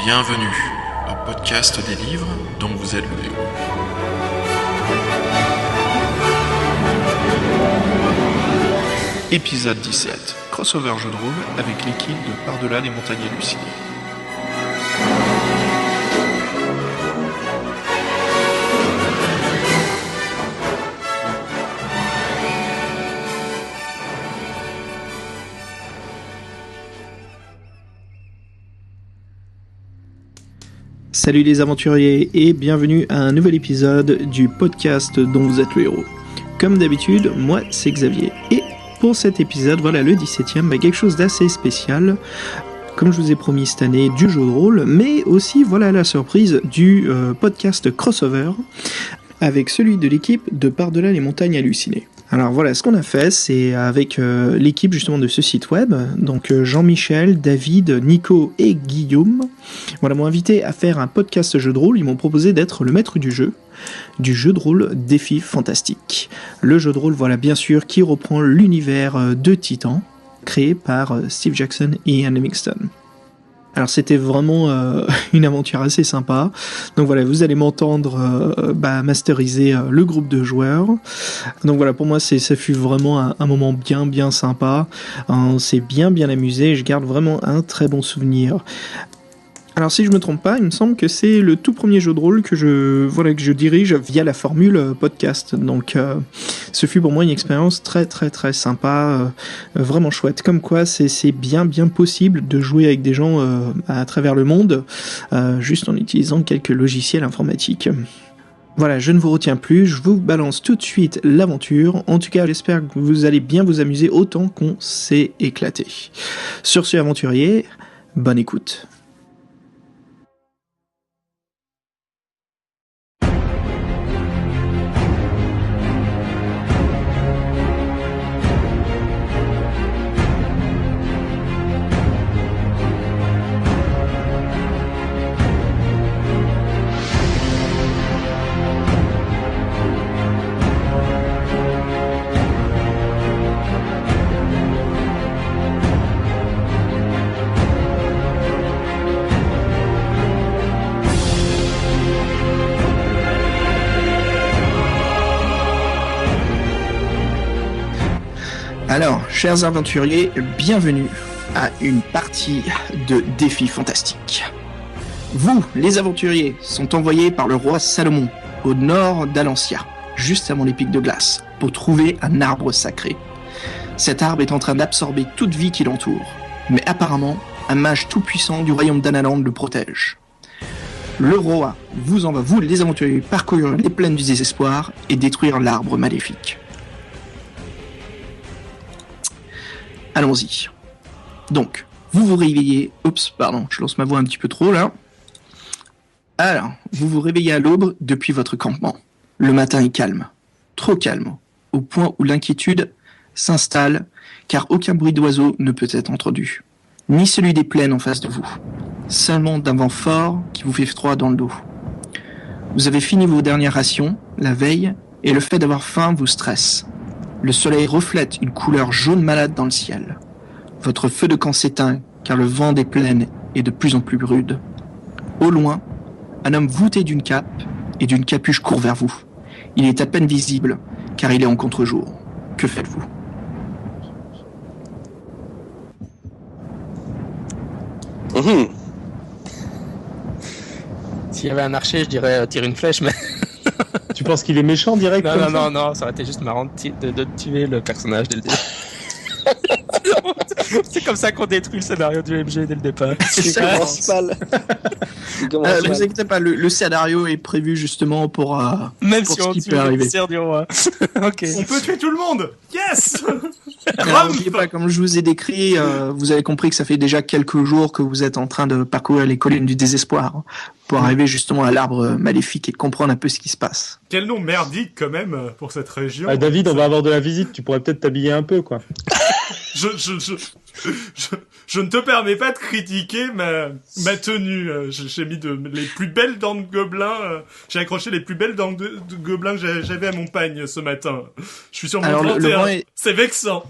Bienvenue au podcast des livres dont vous êtes le héros. Épisode 17, crossover jeu de rôle avec l'équipe de Par-delà les montagnes hallucinées. Salut les aventuriers et bienvenue à un nouvel épisode du podcast dont vous êtes le héros. Comme d'habitude, moi c'est Xavier et pour cet épisode, voilà le 17ème, quelque chose d'assez spécial. Comme je vous ai promis cette année, du jeu de rôle, mais aussi voilà la surprise du podcast crossover avec celui de l'équipe de Par-delà les montagnes hallucinées. Alors voilà, ce qu'on a fait, c'est avec l'équipe justement de ce site web, donc Jean-Michel, David, Nico et Guillaume, voilà, m'ont invité à faire un podcast jeu de rôle. Ils m'ont proposé d'être le maître du jeu de rôle Défi Fantastique. Le jeu de rôle, voilà, bien sûr, qui reprend l'univers de Titan, créé par Steve Jackson et Ian Livingstone. Alors c'était vraiment une aventure assez sympa. Donc voilà, vous allez m'entendre masteriser le groupe de joueurs. Donc voilà, pour moi ça fut vraiment un moment bien sympa. On s'est bien amusé. Je garde vraiment un très bon souvenir. Alors si je me trompe pas, il me semble que c'est le tout premier jeu de rôle que je dirige via la formule podcast. Donc ce fut pour moi une expérience très sympa, vraiment chouette. Comme quoi c'est bien possible de jouer avec des gens à travers le monde, juste en utilisant quelques logiciels informatiques. Voilà, je ne vous retiens plus, je vous balance tout de suite l'aventure. En tout cas, j'espère que vous allez bien vous amuser autant qu'on s'est éclaté. Sur ce, aventurier, bonne écoute. Alors, chers aventuriers, bienvenue à une partie de Défi Fantastique. Vous, les aventuriers, sont envoyés par le roi Salomon au nord d'Alancia, juste avant les pics de glace, pour trouver un arbre sacré. Cet arbre est en train d'absorber toute vie qui l'entoure, mais apparemment, un mage tout-puissant du royaume d'Analand le protège. Le roi vous envoie, vous, les aventuriers, parcourir les plaines du désespoir et détruire l'arbre maléfique. Allons-y. Donc, vous vous réveillez... Oups, pardon, je lance ma voix un petit peu trop, là. Alors, vous vous réveillez à l'aube depuis votre campement. Le matin est calme. Trop calme. Au point où l'inquiétude s'installe, car aucun bruit d'oiseau ne peut être entendu. Ni celui des plaines en face de vous. Seulement d'un vent fort qui vous fait froid dans le dos. Vous avez fini vos dernières rations, la veille, et le fait d'avoir faim vous stresse. Le soleil reflète une couleur jaune malade dans le ciel. Votre feu de camp s'éteint car le vent des plaines est de plus en plus rude. Au loin, un homme voûté d'une cape et d'une capuche court vers vous. Il est à peine visible car il est en contre-jour. Que faites-vous ? S'il y avait un archer, je dirais tirer une flèche, mais... Tu penses qu'il est méchant direct? Non, ça aurait été juste marrant de tuer le personnage dès le début. C'est comme ça qu'on détruit le scénario du MG dès le départ. Ça commence mal. Ne vous inquiétez pas, le scénario est prévu justement pour même pour si ce on qui tue peut arriver. le sire du roi. Ok. On peut tuer tout le monde. Yes. Alors, n'oubliez pas, comme je vous ai décrit, vous avez compris que ça fait déjà quelques jours que vous êtes en train de parcourir les collines du désespoir pour arriver justement à l'arbre maléfique et comprendre un peu ce qui se passe. Quel nom merdique quand même pour cette région. Ah, David, on va avoir de la visite, tu pourrais peut-être t'habiller un peu, quoi. Je ne te permets pas de critiquer ma tenue. J'ai mis les plus belles dents de gobelin. J'ai accroché les plus belles dents de gobelin que j'avais à mon pagne ce matin. Je suis sur mon 31. C'est vexant.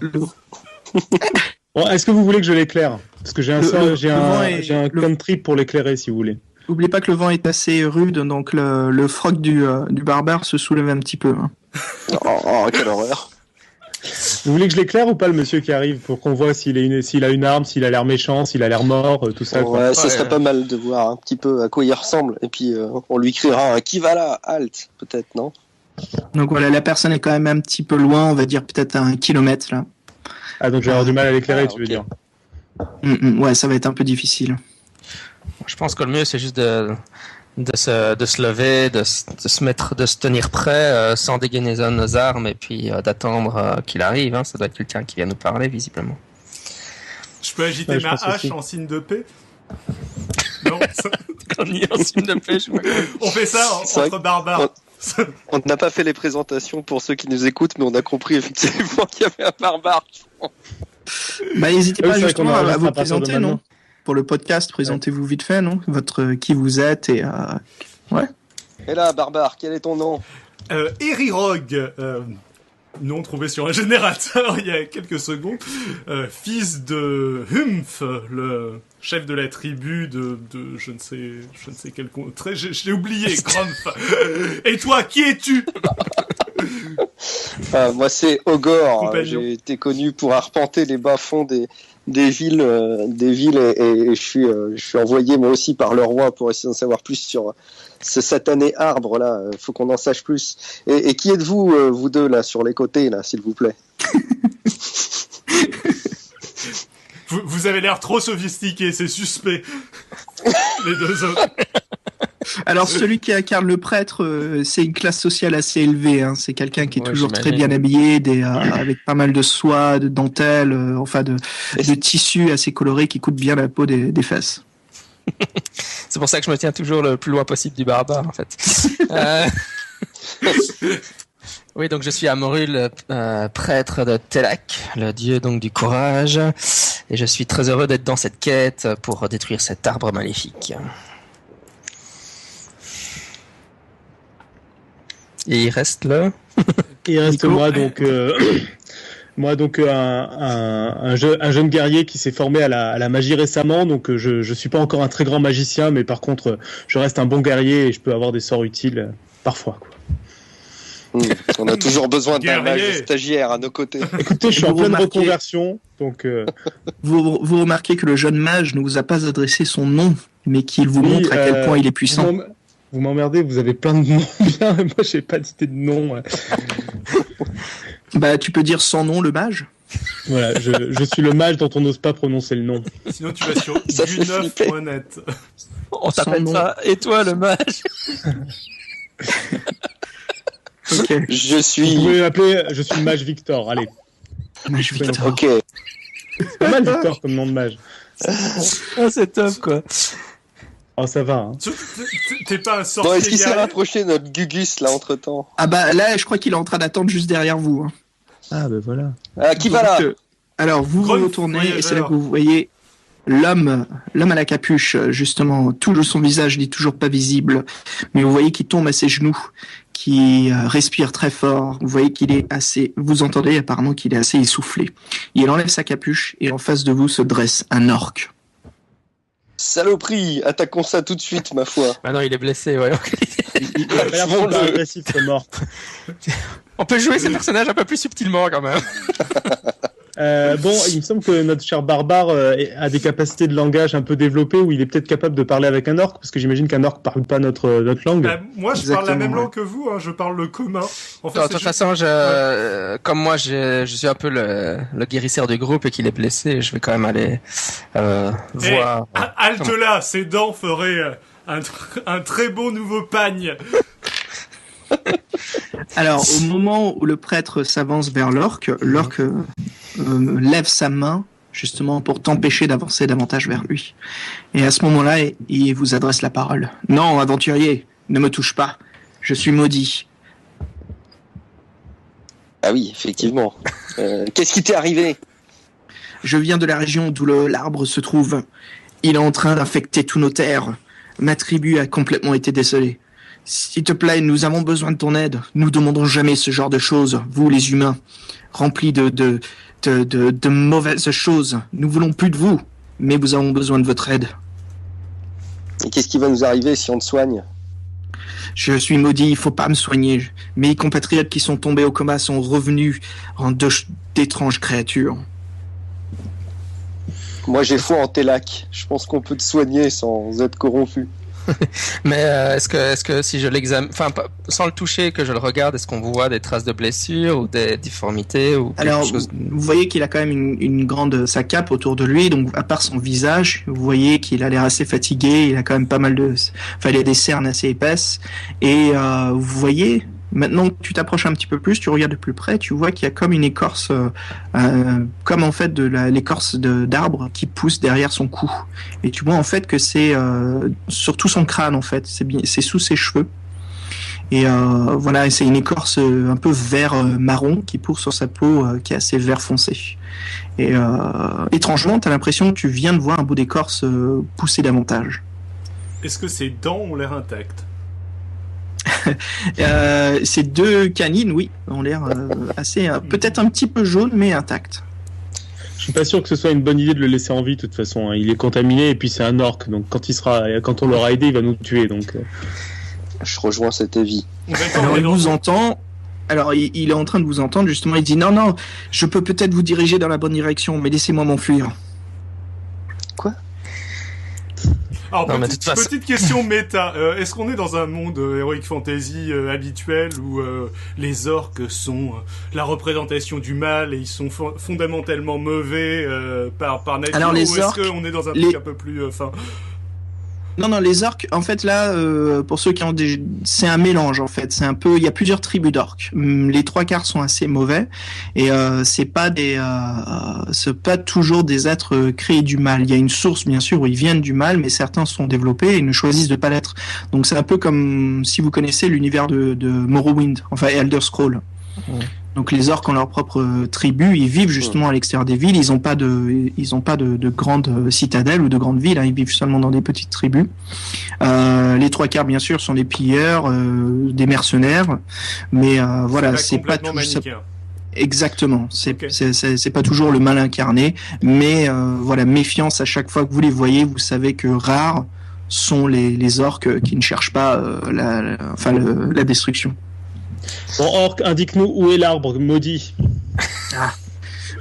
Bon, est-ce que vous voulez que je l'éclaire? Parce que j'ai un le- country pour l'éclairer si vous voulez. N'oubliez pas que le vent est assez rude, donc le froc du barbare se soulève un petit peu. Hein. Quelle horreur. Vous voulez que je l'éclaire ou pas, le monsieur qui arrive, pour qu'on voit s'il a une arme, s'il a l'air méchant, s'il a l'air mort, tout ça, quoi. Ouais, ça serait pas mal de voir un petit peu à quoi il ressemble. Et puis, on lui criera un qui va là, halt, peut-être, non? Donc voilà, la personne est quand même un petit peu loin, on va dire peut-être à 1 kilomètre là. Ah, donc je vais avoir du mal à l'éclairer, tu veux ok. dire. Ouais, ça va être un peu difficile. Je pense que le mieux, c'est juste de se lever, de se tenir prêt, sans dégainer nos armes, et puis d'attendre qu'il arrive. Hein. Ça doit être quelqu'un qui vient nous parler, visiblement. Je peux agiter Ouais, je ma pense hache aussi. en signe de paix? Non, On y est en signe de paix, je vois. on fait ça C'est vrai entre barbares. On n'a pas fait les présentations pour ceux qui nous écoutent, mais on a compris effectivement qu'il y avait un barbare. Bah, n'hésitez Ah oui, pas c'est vrai justement qu'on à enregistre vous à partir de présenter, non? maintenant. Pour le podcast, présentez-vous vite fait, non? Qui vous êtes et Et là, barbare, quel est ton nom? Eri Rogue, nom trouvé sur un générateur il y a quelques secondes, fils de Humph, le chef de la tribu de je ne sais quel contrée, je l'ai oublié, Grumph. Et toi, qui es-tu? Moi, c'est Ogor. Compagnon. J'ai été connu pour arpenter les bas-fonds des villes, et je suis envoyé moi aussi par le roi pour essayer d'en savoir plus sur ce satané arbre là. Faut qu'on en sache plus. Et qui êtes-vous, vous deux là sur les côtés là, s'il vous plaît? Vous avez l'air trop sophistiqué, c'est suspect. Les deux autres. Alors celui qui incarne le prêtre, c'est une classe sociale assez élevée. Hein. C'est quelqu'un qui est Ouais, toujours très j'imagine. bien habillé, avec pas mal de soie, de dentelle, de tissus assez colorés qui coûtent bien la peau des fesses. C'est pour ça que je me tiens toujours le plus loin possible du barbare, en fait. Oui, donc je suis Amorul, prêtre de Telak, le dieu donc du courage, et je suis très heureux d'être dans cette quête pour détruire cet arbre maléfique. Et il reste là. Il reste Nico. moi donc un jeune guerrier qui s'est formé à la magie récemment, donc je suis pas encore un très grand magicien, mais par contre je reste un bon guerrier et je peux avoir des sorts utiles parfois, quoi. On a toujours besoin d'un mage Guerrier. stagiaire à nos côtés. Écoutez, je suis Vous en pleine remarquez- reconversion, donc Vous remarquez que le jeune mage ne vous a pas adressé son nom, mais qu'il vous oui, montre à quel point il est puissant. vous m'emmerdez, vous avez plein de noms bien, moi j'ai pas d'idée de nom. Bah, tu peux dire sans nom le mage. Voilà, je suis le mage dont on n'ose pas prononcer le nom. Sinon tu vas sur Ça fait flipper. du9.net. On s'appelle nom. ça. Et toi, le mage? Ok. Je Vous suis. pouvez m'appeler, je suis le mage Victor, allez. Mage Victor. Ok. C'est pas mal Victor comme nom de mage. Ah, c'est top, quoi. Oh, ça va, hein. T'es pas un Bon, sorcier est-ce qu'il s'est guerrier? rapproché de notre Gugus là entre temps? Ah bah là, je crois qu'il est en train d'attendre juste derrière vous. Hein. Ah, ben voilà. Ah, qui va là? Donc, alors vous vous Grumph, retournez et c'est là voyageur. que vous voyez l'homme à la capuche, justement, tout son visage n'est toujours pas visible, mais vous voyez qu'il tombe à ses genoux, qui respire très fort. Vous voyez qu'il est vous entendez apparemment qu'il est assez essoufflé. Il enlève sa capuche et en face de vous se dresse un orc. Saloperie, attaquons ça tout de suite, ma foi. Ah non, il est blessé, ouais. Il a pas l'air super agressif, ce mort. On peut jouer ces personnages un peu plus subtilement, quand même. Bon, il me semble que notre cher barbare a des capacités de langage un peu développées où il est peut-être capable de parler avec un orc, parce que j'imagine qu'un orc parle pas notre langue. Bah, moi, je parle la Exactement, même ouais. langue que vous, hein, je parle le commun. En fait, De c'est toute juste- façon, comme moi, je suis un peu le guérisseur du groupe et qu'il est blessé, je vais quand même aller voir. Halte là, ses dents feraient un très beau nouveau pagne. Alors, au moment où le prêtre s'avance vers l'orc lève sa main justement pour t'empêcher d'avancer davantage vers lui. Et à ce moment-là, il vous adresse la parole. Non, aventurier, ne me touche pas. Je suis maudit. Ah oui, effectivement. Qu'est-ce qui t'est arrivé? Je viens de la région d'où l'arbre se trouve. Il est en train d'infecter tous nos terres. Ma tribu a complètement été décelée. S'il te plaît, nous avons besoin de ton aide. Nous demandons jamais ce genre de choses, vous les humains, remplis de de mauvaises choses. Nous voulons plus de vous, mais nous avons besoin de votre aide. Et qu'est-ce qui va nous arriver si on te soigne? Je suis maudit, il faut pas me soigner. Mes compatriotes qui sont tombés au coma sont revenus en d'étranges créatures. Moi, j'ai foi en tes lacs. Je pense qu'on peut te soigner sans être corrompu. Mais est-ce que si je l'examine, enfin sans le toucher, que je le regarde, est-ce qu'on voit des traces de blessures ou des difformités ou quelque Alors, chose? vous voyez qu'il a quand même une grande sa cape autour de lui, donc à part son visage, vous voyez qu'il a l'air assez fatigué. Il a quand même pas mal de, enfin, il a des cernes assez épaisses. Et vous voyez, maintenant que tu t'approches un petit peu plus, tu regardes de plus près, tu vois qu'il y a comme une écorce, comme en fait l'écorce d'arbre qui pousse derrière son cou. Et tu vois en fait que c'est sur tout son crâne en fait, c'est sous ses cheveux. Et voilà, c'est une écorce un peu vert marron qui pousse sur sa peau qui est assez vert foncé. Et étrangement, t'as l'impression que tu viens de voir un bout d'écorce pousser davantage. Est-ce que ses dents ont l'air intactes? Ces deux canines, oui, ont l'air assez, peut-être un petit peu jaunes, mais intactes. Je suis pas sûr que ce soit une bonne idée de le laisser en vie de toute façon. Il est contaminé et puis c'est un orc, donc quand on l'aura aidé, il va nous tuer. Donc. Je rejoins cet avis. Alors il vous entend. Alors il est en train de vous entendre justement. Il dit non, je peux peut-être vous diriger dans la bonne direction, mais laissez-moi m'enfuir. Quoi? Alors, Non, mais petite question méta. Est-ce qu'on est dans un monde Heroic Fantasy habituel où les orques sont la représentation du mal et ils sont fondamentalement mauvais par nature? Alors, les ou orques, est-ce qu'on est dans un truc un peu plus Non, les orques, en fait, là, pour ceux qui ont c'est un mélange, en fait. Il y a plusieurs tribus d'orques. Les trois quarts sont assez mauvais et c'est pas toujours des êtres créés du mal. Il y a une source, bien sûr, où ils viennent du mal, mais certains sont développés et ne choisissent de pas l'être. Donc c'est un peu comme si vous connaissez l'univers de Morrowind, enfin Elder Scrolls. Ouais. Donc les orques ont leur propre tribu, ils vivent justement à l'extérieur des villes, ils ont pas de grandes citadelles ou de grandes villes, hein, ils vivent seulement dans des petites tribus. Les trois quarts bien sûr sont des pilleurs, des mercenaires, mais voilà, c'est pas tout ça. Exactement, c'est pas toujours le mal incarné, mais voilà, méfiance à chaque fois que vous les voyez, vous savez que rares sont les orques qui ne cherchent pas la destruction. Bon, orc, indique-nous où est l'arbre maudit.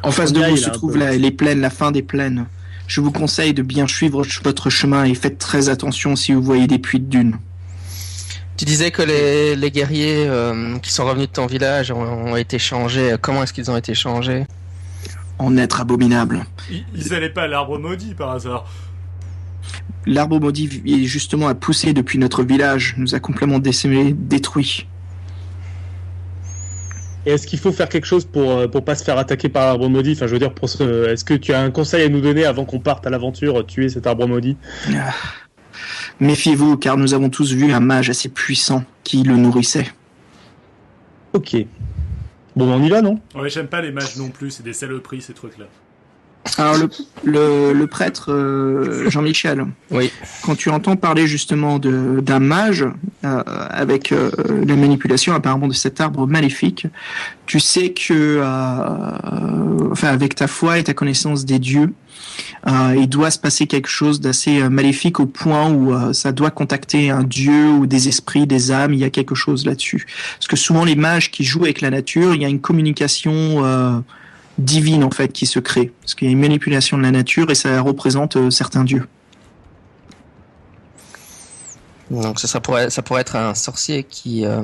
En face de vous se trouvent les plaines, la fin des plaines. Je vous conseille de bien suivre votre chemin et faites très attention si vous voyez des puits de dunes. Tu disais que les guerriers qui sont revenus de ton village ont été changés. Comment est-ce qu'ils ont été changés? En êtres abominables. Ils allaient pas à l'arbre maudit par hasard? L'arbre maudit est justement à pousser depuis notre village. Nous a complètement détruit. Et est-ce qu'il faut faire quelque chose pour pas se faire attaquer par l'arbre maudit? Enfin, je veux dire, est-ce que tu as un conseil à nous donner avant qu'on parte à l'aventure, tuer cet arbre maudit? Méfiez-vous, car nous avons tous vu un mage assez puissant qui le nourrissait. Ok. Bon, on y va, non? Ouais, j'aime pas les mages non plus, c'est des saloperies ces trucs-là. Alors le prêtre Jean-Michel, oui. Quand tu entends parler justement d'un mage avec la manipulation apparemment de cet arbre maléfique, tu sais que avec ta foi et ta connaissance des dieux, il doit se passer quelque chose d'assez maléfique au point où ça doit contacter un dieu ou des esprits, des âmes. Il y a quelque chose là-dessus. Parce que souvent les mages qui jouent avec la nature, il y a une communication divine en fait qui se crée, parce qu'il y a une manipulation de la nature et ça représente certains dieux. Donc ça pourrait être un sorcier qui a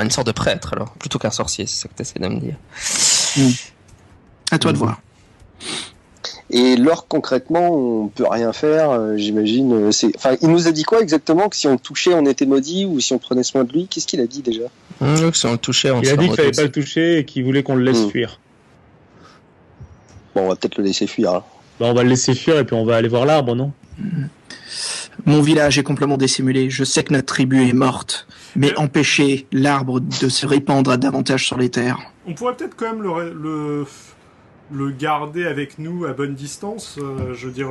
une sorte de prêtre alors, plutôt qu'un sorcier, c'est ça que tu essaies de me dire. À toi de voir. Et l'orque concrètement, on peut rien faire, j'imagine. Il nous a dit quoi exactement? Que si on le touchait, on était maudit, ou si on prenait soin de lui? Qu'est-ce qu'il a dit déjà? Si on le touchait, on Il a dit qu'il fallait pas le toucher et qu'il voulait qu'on le laisse fuir. Bon, on va peut-être le laisser fuir. Hein. Bah, on va le laisser fuir et puis on va aller voir l'arbre, non? Mon village est complètement dissimulé. Je sais que notre tribu est morte, mais empêcher l'arbre de se répandre davantage sur les terres. On pourrait peut-être quand même le garder avec nous à bonne distance, je veux dire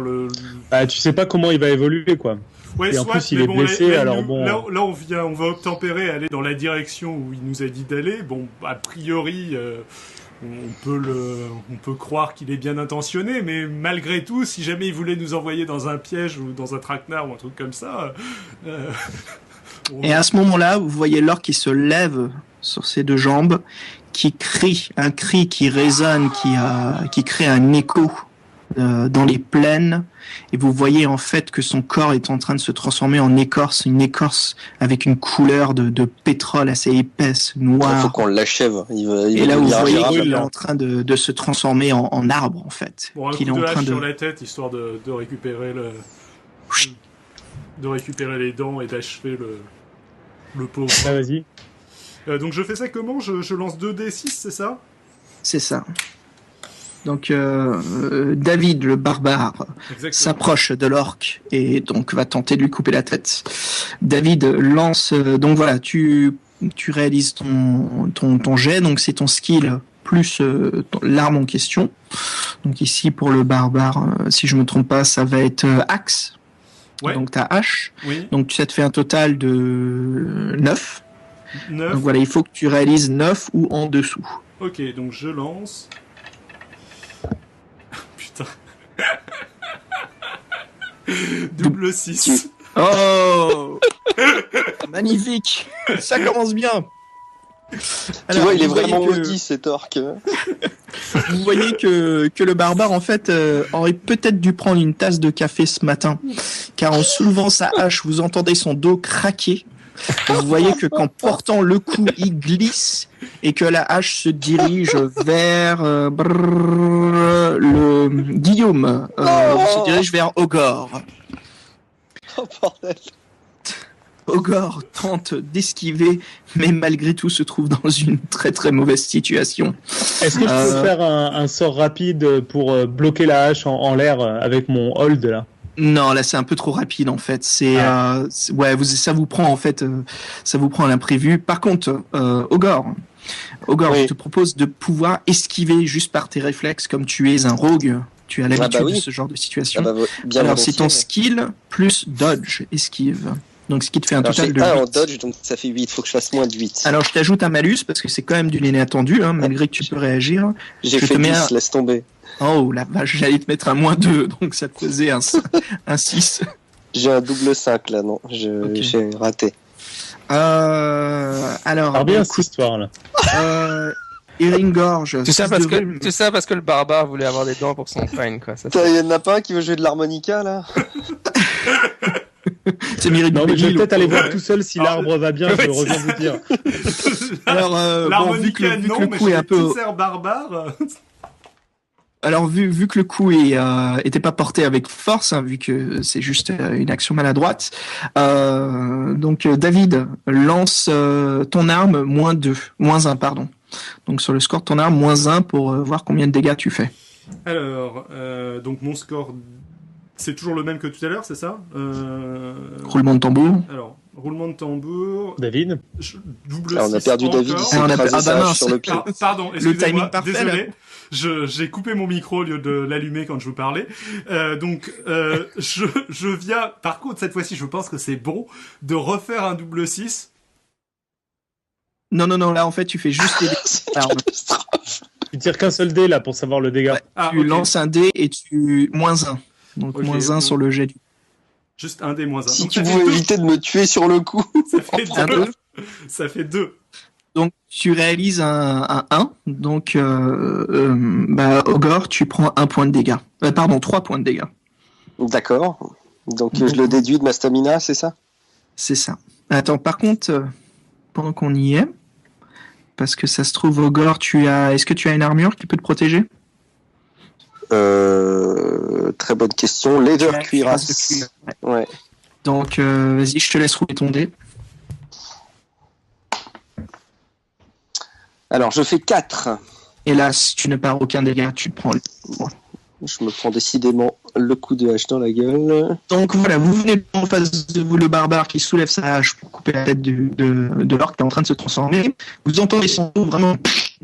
tu sais pas comment il va évoluer, quoi. Ouais, et en plus il est blessé, alors bon. Là on va obtempérer, aller dans la direction où il nous a dit d'aller. Bon, a priori, on peut croire qu'il est bien intentionné, mais malgré tout, si jamais il voulait nous envoyer dans un piège ou dans un traquenard ou un truc comme ça... Et à ce moment-là, vous voyez l'orque qui se lève sur ses deux jambes, qui crie, un cri qui résonne, qui crée un écho dans les plaines, et vous voyez en fait que son corps est en train de se transformer en écorce, une écorce avec une couleur de pétrole assez épaisse, Il noire. faut qu'on l'achève. Et là, vous voyez Gérard. qu'il est en train de se transformer en arbre, en fait. Bon, un coup Qu'il est de en hache train sur la tête, histoire de récupérer de récupérer les dents et d'achever le pauvre. Ah, vas-y. Donc je fais ça comment? Je lance 2d6, c'est ça? C'est ça. Donc, David, le barbare, Exactement. s'approche de l'orque et donc va tenter de lui couper la tête. David lance... donc voilà, tu réalises ton jet, donc c'est ton skill plus l'arme en question. Donc ici, pour le barbare, si je me trompe pas, ça va être axe. Ouais. Donc ta hache. Oui. Donc ça te fait un total de 9. 9. Donc voilà, il faut que tu réalises 9 ou en dessous. Ok, donc je lance. Putain. Double 6. Oh magnifique. Ça commence bien. Tu vois, il est vous voyez vraiment que- maudit cet orque. Vous voyez que le barbare, en fait, aurait peut-être dû prendre une tasse de café ce matin, car en soulevant sa hache, vous entendez son dos craquer. Vous voyez que qu'en portant le coup, il glisse et que la hache se dirige vers le Guillaume. Se dirige vers Ogor. Oh bordel. Ogor tente d'esquiver, mais malgré tout se trouve dans une très très mauvaise situation. Est-ce que je peux faire un sort rapide pour bloquer la hache en l'air avec mon hold là? Non, là c'est un peu trop rapide en fait. Ça vous prend en fait, ça vous prend à l'imprévu. Par contre, Ogor, Oui. je te propose de pouvoir esquiver juste par tes réflexes, comme tu es un rogue. Tu as l'habitude oui. de ce genre de situation. Ah bah, bien Alors c'est ton volontiers. skill plus dodge, esquive. Donc ce qui te fait un Alors, total j'ai de 1 en 8. dodge, donc ça fait 8. Faut que je fasse moins de 8. Alors je t'ajoute un malus parce que c'est quand même du l'inattendu, hein, malgré que tu peux réagir. J'ai je fait te mets 10, laisse tomber. Oh la vache, j'allais te mettre un moins 2, donc ça te faisait un 6. J'ai un double 5 là, non. Ok. J'ai raté. Alors, Alors bien cette écoute, histoire là. Eringorge. Tout ça, fils de- tout ça parce que le barbare voulait avoir des dents pour son pain, quoi. Ça, Il y en a pas un qui veut jouer de l'harmonica là? C'est Myrick Non mais je vais Béguil, peut-être aller voir ouais. tout seul si Alors, l'arbre va bien, je reviens vous dire. Alors, bon, vu que L'harmonica, le non, mais coup chez est un les peu. petits cerfs barbares. Alors, vu que le coup était pas porté avec force, hein, vu que c'est juste une action maladroite, donc David lance ton arme moins 1, pardon. Donc sur le score de ton arme, moins 1 pour voir combien de dégâts tu fais. Alors, donc mon score, c'est toujours le même que tout à l'heure, c'est ça? Roulement de tambour. Alors, roulement de tambour, David, double Ah, on a 6 perdu David, il encore. s'est Ah, on a- écrasé ah, bah sa hache mince. sur le pied. Ah, pardon, timing excusez-moi, parfait, désolé. J'ai coupé mon micro au lieu de l'allumer quand je vous parlais. Je viens, par contre, cette fois-ci, je pense que c'est bon de refaire un double 6. Non, là en fait tu fais juste les dégâts. C'est une Alors, catastrophe. tu tires qu'un seul dé là pour savoir le dégât. Ouais. Ah, Tu ok. lances un dé et tu moins 1. Donc Ok, moins 1 bon. sur le jet du. Juste un des moins 1. Si tu pouvais éviter de me tuer sur le coup. Ça fait Un 2. deux. Ça fait 2. Donc tu réalises un 1. Donc Ogor, tu prends 1 point de dégâts. Pardon, 3 points de dégâts. D'accord. Donc je le déduis de ma stamina, c'est ça? C'est ça. Attends, par contre, pendant qu'on y est, parce que ça se trouve, Ogor, est-ce que tu as une armure qui peut te protéger? Très bonne question. Leather Tu as cuirasse. une cuirasse de cuir. Ouais. Donc vas-y, je te laisse rouler ton dé. Alors je fais 4. Hélas, tu ne perds aucun dégât, tu te prends. Je me prends décidément le coup de hache dans la gueule. Donc voilà, vous venez en face de vous le barbare qui soulève sa hache pour couper la tête de l'orque qui est en train de se transformer. Vous entendez son dos vraiment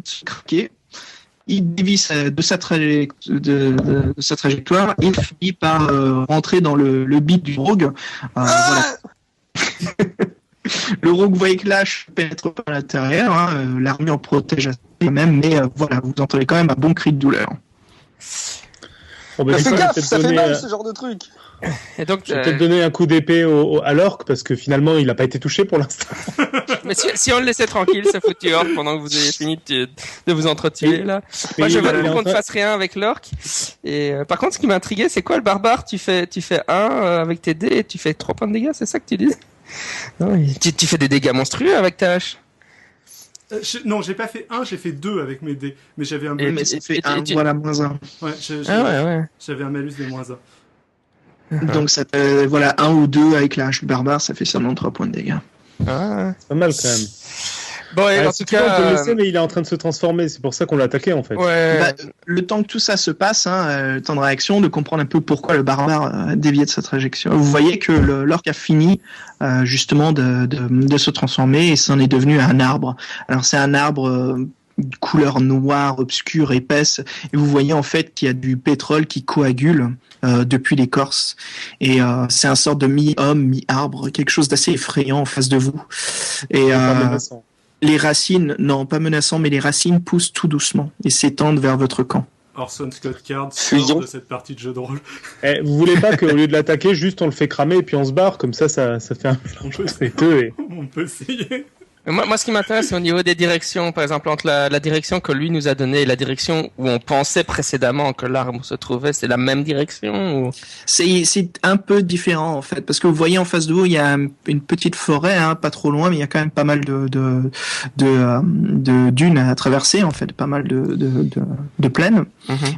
se craquer. Il dévie de sa trajectoire et il finit par rentrer dans le beat du rogue. Voilà. Le rogue voyez que l'âge pénètre pas à l'intérieur, hein, l'armure protège quand même, mais voilà, vous entendez quand même un bon cri de douleur. Bon, ben, Fais je vais gaffe, peut-être ça fait donner, mal ce genre de truc. Et donc, je vais peut-être donner un coup d'épée à l'orque parce que finalement il n'a pas été touché pour l'instant. mais si on le laissait tranquille, ce foutu orc, pendant que vous avez fini de vous entretuer, là. Moi, je il est veux en qu'on ne train- fasse rien avec l'orc. Et par contre, ce qui m'a intrigué, c'est quoi le barbare? Tu fais 1 avec tes dés et tu fais 3 points de dégâts, c'est ça que tu dis? Non, tu fais des dégâts monstrueux avec ta hache. Non, j'ai pas fait 1, j'ai fait 2 avec mes dés. Mais j'avais un Et- malus. Ça fait et- un, et- voilà, moins 1. Ouais, Ouais. j'avais un malus de -1. Donc ça fait, voilà, 1 ou 2 avec la hache du barbare, ça fait seulement 3 points de dégâts. Ah. C'est pas mal quand même. Bon, et Ah, en si tout tu veux, on peut le cas, laisser, mais il est en train de se transformer. C'est pour ça qu'on l'a attaqué en fait. ouais. Bah, le temps que tout ça se passe, le temps de réaction, de comprendre un peu pourquoi le barbare a dévié de sa trajectoire. Vous voyez que l'orque a fini justement de se transformer et c'en est devenu un arbre. Alors c'est un arbre de couleur noire, obscure, épaisse, et vous voyez en fait qu'il y a du pétrole qui coagule depuis l'écorce. Et c'est un sort de mi-homme, mi-arbre, quelque chose d'assez effrayant en face de vous. Et Pas menaçant. les racines, non pas menaçant, mais les racines poussent tout doucement et s'étendent vers votre camp. Orson Scott Card Fuyons. sort de cette partie de jeu de rôle. Vous voulez pas qu'au lieu de l'attaquer, juste on le fait cramer et puis on se barre, comme ça fait un mélange entre les deux. Et... On peut essayer. Moi, ce qui m'intéresse, c'est au niveau des directions. Par exemple, entre la direction que lui nous a donnée et la direction où on pensait précédemment que l'arbre se trouvait, c'est la même direction ou... C'est un peu différent en fait, parce que vous voyez en face de vous, il y a une petite forêt, pas trop loin, mais il y a quand même pas mal de dunes à traverser en fait, pas mal de plaines.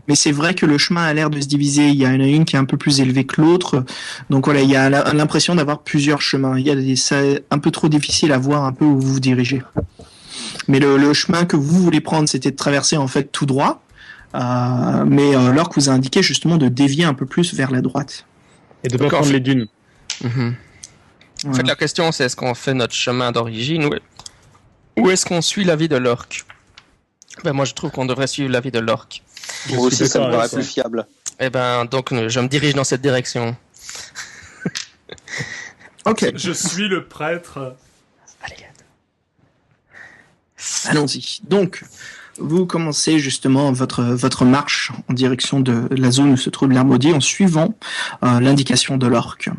Mais c'est vrai que le chemin a l'air de se diviser. Il y en a une qui est un peu plus élevée que l'autre, donc voilà, il y a l'impression d'avoir plusieurs chemins. C'est un peu trop difficile à voir un peu où vous dirigez. Mais le chemin que vous voulez prendre, c'était de traverser en fait tout droit. Mais l'orque vous a indiqué justement de dévier un peu plus vers la droite. Et de pas D'accord. prendre les dunes. En Voilà. fait, la question, c'est est-ce qu'on fait notre chemin d'origine ou est-ce qu'on suit l'avis de l'orque? Ben, moi, je trouve qu'on devrait suivre l'avis de l'orque. Je Moi suis aussi, ça me d'accord paraît avec ça. plus fiable. Eh ben, donc, je me dirige dans cette direction. Ok, Je suis le prêtre. Allez. allons-y. Donc, vous commencez justement votre marche en direction de la zone où se trouve l'air maudit en suivant l'indication de l'orque.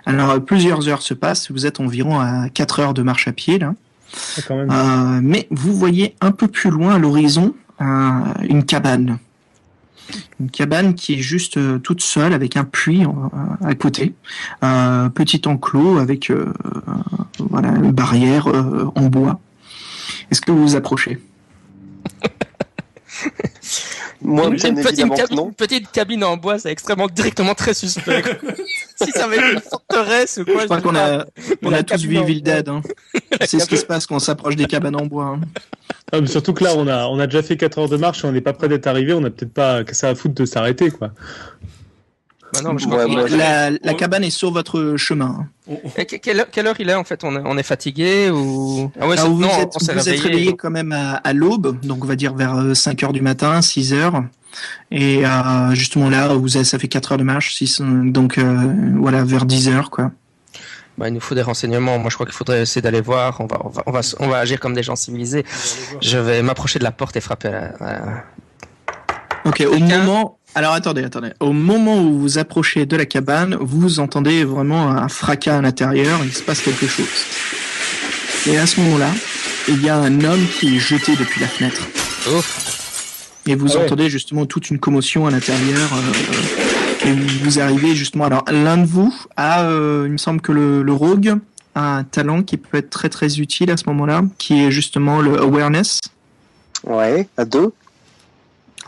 Alors, plusieurs heures se passent, vous êtes environ à 4 heures de marche à pied, là. Ah, quand même. Mais vous voyez un peu plus loin à l'horizon une cabane. Une cabane qui est juste toute seule avec un puits à côté. Petit enclos avec voilà, une barrière en bois. Est-ce que vous vous approchez? Moi, bien évidemment que non. Une petite cabine en bois, c'est directement très suspect. Si ça avait été une forteresse ou quoi. Je crois qu'on a la tous cabine vu en Evil bois. Dead. C'est ce qui se passe quand on s'approche des cabanes en bois. Ah, mais surtout que là, on a déjà fait 4 heures de marche et on n'est pas près d'être arrivé. On n'a peut-être pas que ça à foutre de s'arrêter, quoi. Bah non, mais je Ouais, crois qu'il- ouais. La cabane est sur votre chemin. Et quelle heure il est en fait? On est fatigué ou... Ah ouais, Alors, vous non, êtes, on s'est vous êtes réveillé réveillé. quand même à l'aube, donc on va dire vers 5 heures du matin, 6 heures. Et justement là, ça fait 4 heures de marche, donc voilà, vers 10 heures, quoi. Bah, il nous faut des renseignements. Moi, je crois qu'il faudrait essayer d'aller voir. On va agir comme des gens civilisés. Je vais m'approcher de la porte et frapper Ok, au Quelqu'un moment... Alors attendez. Au moment où vous approchez de la cabane, vous entendez vraiment un fracas à l'intérieur, il se passe quelque chose. Et à ce moment-là, il y a un homme qui est jeté depuis la fenêtre. Oh. Et vous Ah ouais. entendez justement toute une commotion à l'intérieur. Et vous arrivez justement... Alors l'un de vous a, il me semble que le rogue a un talent qui peut être très très utile à ce moment-là, qui est justement le awareness. Ouais, à 2.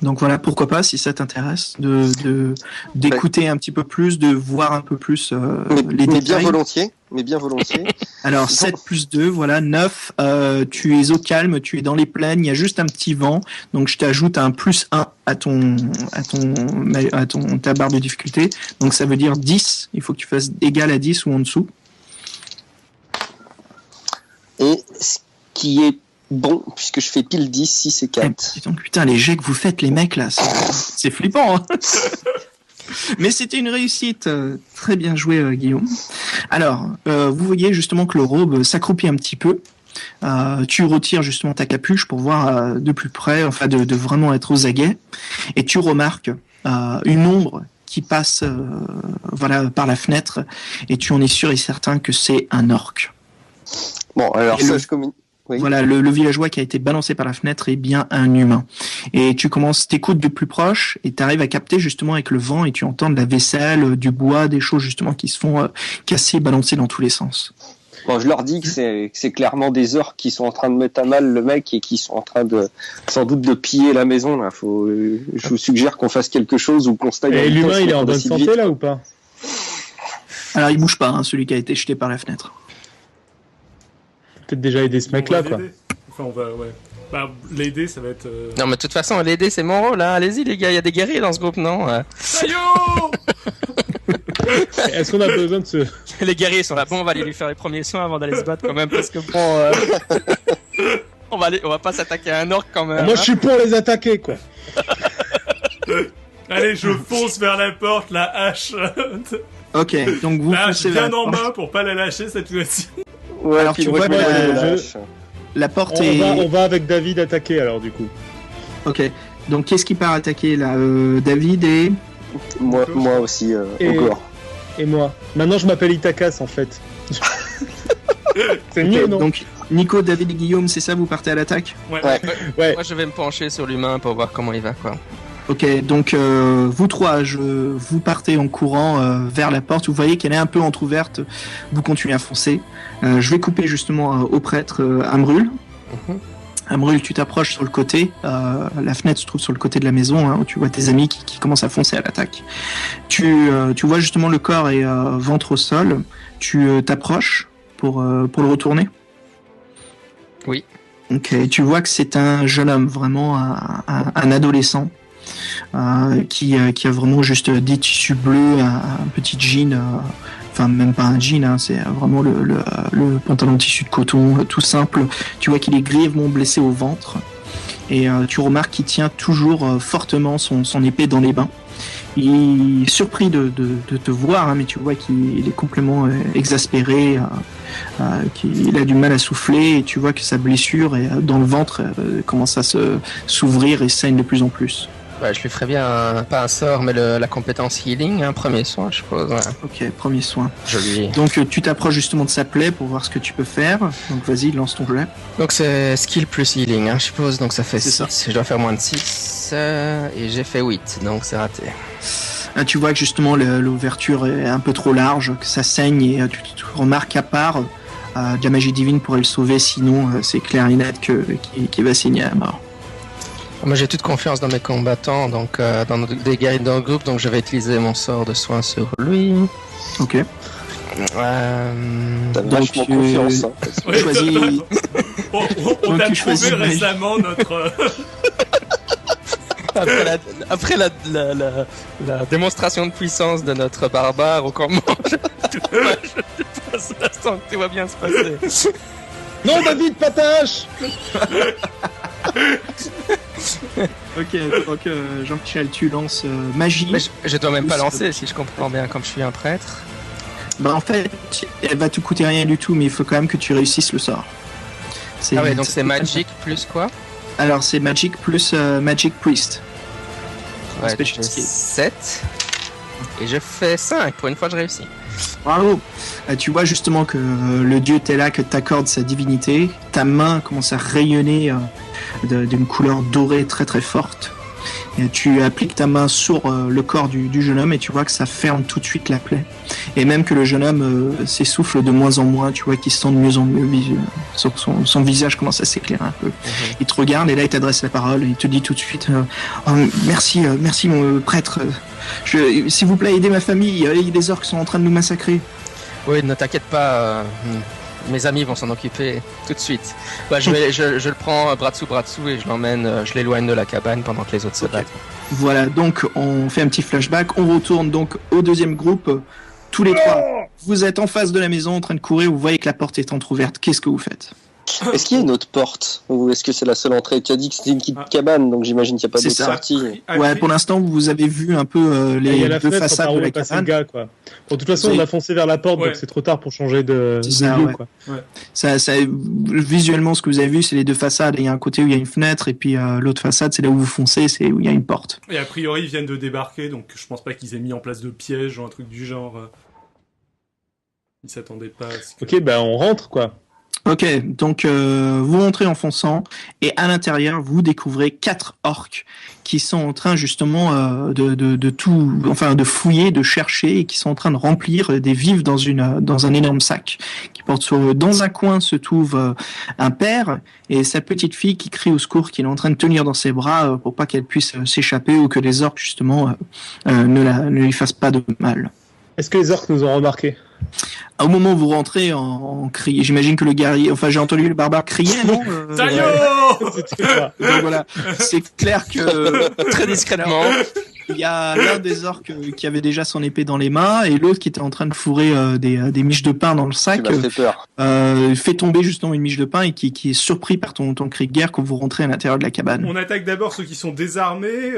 Donc voilà, pourquoi pas, si ça t'intéresse, d'écouter un petit peu plus, de voir un peu plus les Mais bien détails. volontiers. Mais bien volontiers. Alors 7 plus 2, voilà, 9, tu es au calme, tu es dans les plaines, il y a juste un petit vent, donc je t'ajoute un plus 1 à ta barre de difficulté, donc ça veut dire 10, il faut que tu fasses égal à 10 ou en dessous. Et ce qui est bon, puisque je fais pile 10, 6 et 4. Putain, les jets que vous faites les mecs là, c'est flippant. Hein. Mais c'était une réussite. Très bien joué, Guillaume. Alors, vous voyez justement que le robe s'accroupit un petit peu. Tu retires justement ta capuche pour voir de plus près, enfin de vraiment être aux aguets. Et tu remarques une ombre qui passe voilà, par la fenêtre. Et tu en es sûr et certain que c'est un orc. Bon, alors Et ça, le- je communique. Oui. Voilà, le villageois qui a été balancé par la fenêtre est bien un humain. Et tu t'écoutes de plus proche et tu arrives à capter justement avec le vent et tu entends de la vaisselle, du bois, des choses justement qui se font casser, balancer dans tous les sens. Bon, je leur dis que c'est clairement des orques qui sont en train de mettre à mal le mec et qui sont en train de, sans doute, de piller la maison, là. Je vous suggère qu'on fasse quelque chose ou qu'on se taille. Et dans l'humain, vitesse, il est en qu'on bonne décide santé vite. là ou pas? Alors il bouge pas, hein, celui qui a été jeté par la fenêtre. Peut-être déjà aider ce On va mec-là, quoi. l'aider. Enfin, on va, ouais. Bah, l'aider, ça va être. Non, mais de toute façon, l'aider, c'est mon rôle. Hein. Allez-y, les gars, il y a des guerriers dans ce groupe, non Sayo. Est-ce qu'on a besoin de ce... Les guerriers sont là. Bon, on va aller lui faire les premiers soins avant d'aller se battre quand même, parce que bon, on va pas s'attaquer à un orc quand même. Moi, je suis pour les attaquer, quoi. Allez, je fonce vers la porte, la hache. Ok, donc vous La hache foncez vers bien la en porte. main pour pas la lâcher cette fois-ci. Ouais, Alors, puis tu moi, vois je me que donne de la- la hache. La porte On est... va avec David attaquer, alors, du coup. Ok, donc qu'est-ce qui part attaquer là David et... Moi aussi, Et- encore. Et moi. Maintenant, je m'appelle Itakas, en fait. C'est mieux, Ok, non? donc Nico, David et Guillaume, c'est ça, vous partez à l'attaque? Ouais. Ouais. Ouais. Moi, je vais me pencher sur l'humain pour voir comment il va, quoi. Ok, donc vous trois, vous partez en courant vers la porte. Vous voyez qu'elle est un peu entrouverte. Vous continuez à foncer. Je vais couper justement au prêtre Amrul. Mhm. Amrul, tu t'approches sur le côté. La fenêtre se trouve sur le côté de la maison. Hein, où tu vois tes amis qui commencent à foncer à l'attaque. Tu vois justement le corps et ventre au sol. Tu t'approches pour le retourner. Oui. Ok, tu vois que c'est un jeune homme, vraiment un adolescent. Qui a vraiment juste des tissus bleus, un petit jean, enfin même pas un jean, hein, c'est vraiment le pantalon de tissu de coton, tout simple. Tu vois qu'il est grièvement blessé au ventre et tu remarques qu'il tient toujours fortement son épée dans les bains. Il est surpris de te voir, hein, mais tu vois qu'il est complètement exaspéré, qu'il a du mal à souffler et tu vois que sa blessure dans le ventre commence à s'ouvrir et saigne de plus en plus. Ouais, je lui ferais bien, pas un sort, mais la compétence healing, un premier soin, je suppose. Ouais. Ok, premier soin. Je lui... Donc tu t'approches justement de sa plaie pour voir ce que tu peux faire. Donc vas-y, lance ton jet. Donc c'est skill plus healing, hein, je suppose, donc ça fait C'est 6. ça. Je dois faire moins de 6, et j'ai fait 8, donc c'est raté. Tu vois que justement l'ouverture est un peu trop large, que ça saigne et tu remarques à part de la magie divine pourrait le sauver, sinon c'est clair et net qu'il va saigner à mort. Moi j'ai toute confiance dans mes combattants, donc dans des guerriers dans le groupe, donc je vais utiliser mon sort de soin sur lui. Ok. T'as Donc, vachement confiance. Hein. Ouais, Choisis- on Donc, a tu choisis prouvé magie. récemment notre. Après la démonstration de puissance de notre barbare au combat, je pense l'instant que tout va bien se passer. Non, David, pas ta hache! Ok, donc Jean-Michel, tu lances magie. Mais je dois même pas lancer si je comprends bien, comme je suis un prêtre. Bah en fait, elle va te coûter rien du tout, mais il faut quand même que tu réussisses le sort. Ah ouais, donc c'est magic plus quoi? Alors c'est Magic plus Magic Priest. Ouais, Special je fais skill. 7 et je fais 5. Pour une fois, je réussis. Bravo. Tu vois justement que le dieu Telak t'accorde sa divinité. Ta main commence à rayonner d'une couleur dorée très très forte. Et tu appliques ta main sur le corps du jeune homme et tu vois que ça ferme tout de suite la plaie. Et même que le jeune homme s'essouffle de moins en moins, tu vois qu'il se sent de mieux en mieux. Son visage commence à s'éclairer un peu. Il te regarde et là il t'adresse la parole. Il te dit tout de suite Oh, merci mon prêtre. S'il vous plaît, aidez ma famille. Les orques sont en train de nous massacrer. Oui, ne t'inquiète pas. Mes amis vont s'en occuper tout de suite. Bah, je le prends bras dessous et je l'emmène, je l'éloigne de la cabane pendant que les autres se battent. Voilà, donc on fait un petit flashback. On retourne donc au deuxième groupe. Tous les trois, vous êtes en face de la maison en train de courir. Vous voyez que la porte est entrouverte. Qu'est-ce que vous faites? Est-ce qu'il y a une autre porte ou est-ce que c'est la seule entrée? Tu as dit que c'était une petite cabane, donc j'imagine qu'il n'y a pas C'est d'autre ça. sortie. Ouais, pour l'instant, vous avez vu un peu Il y a les la deux fenêtre façades par de où la est passé le cabane. gars, quoi. Bon, de toute façon, C'est- on a foncé vers la porte, Ouais. donc c'est trop tard pour changer de C'est ça, lieu, ouais. quoi. Visuellement, ce que vous avez vu, c'est les deux façades. Il y a un côté où il y a une fenêtre, et puis l'autre façade, c'est là où vous foncez, c'est où il y a une porte. Et a priori, ils viennent de débarquer, donc je pense pas qu'ils aient mis en place de pièges ou un truc du genre. Ils s'attendaient pas à ce que... Ok, bah on rentre, quoi. Ok, donc vous rentrez en fonçant, et à l'intérieur, vous découvrez 4 orques qui sont en train justement de fouiller, de chercher, et qui sont en train de remplir des vivres dans un énorme sac. Dans un coin se trouve un père et sa petite fille qui crie au secours, qu'il est en train de tenir dans ses bras pour pas qu'elle puisse s'échapper, ou que les orques justement ne lui fassent pas de mal. Est-ce que les orques nous ont remarqué? Au moment où vous rentrez en criant, j'imagine que le guerrier, enfin j'ai entendu le barbare crier, non Taillot C'était quoi? Donc voilà, c'est clair que Très discrètement. il y a l'un des orques qui avait déjà son épée dans les mains, et l'autre qui était en train de fourrer des miches de pain dans le Tu sac, m'as fait peur. fait tomber justement une miche de pain, et qui est surpris par ton cri de guerre quand vous rentrez à l'intérieur de la cabane. On attaque d'abord ceux qui sont désarmés,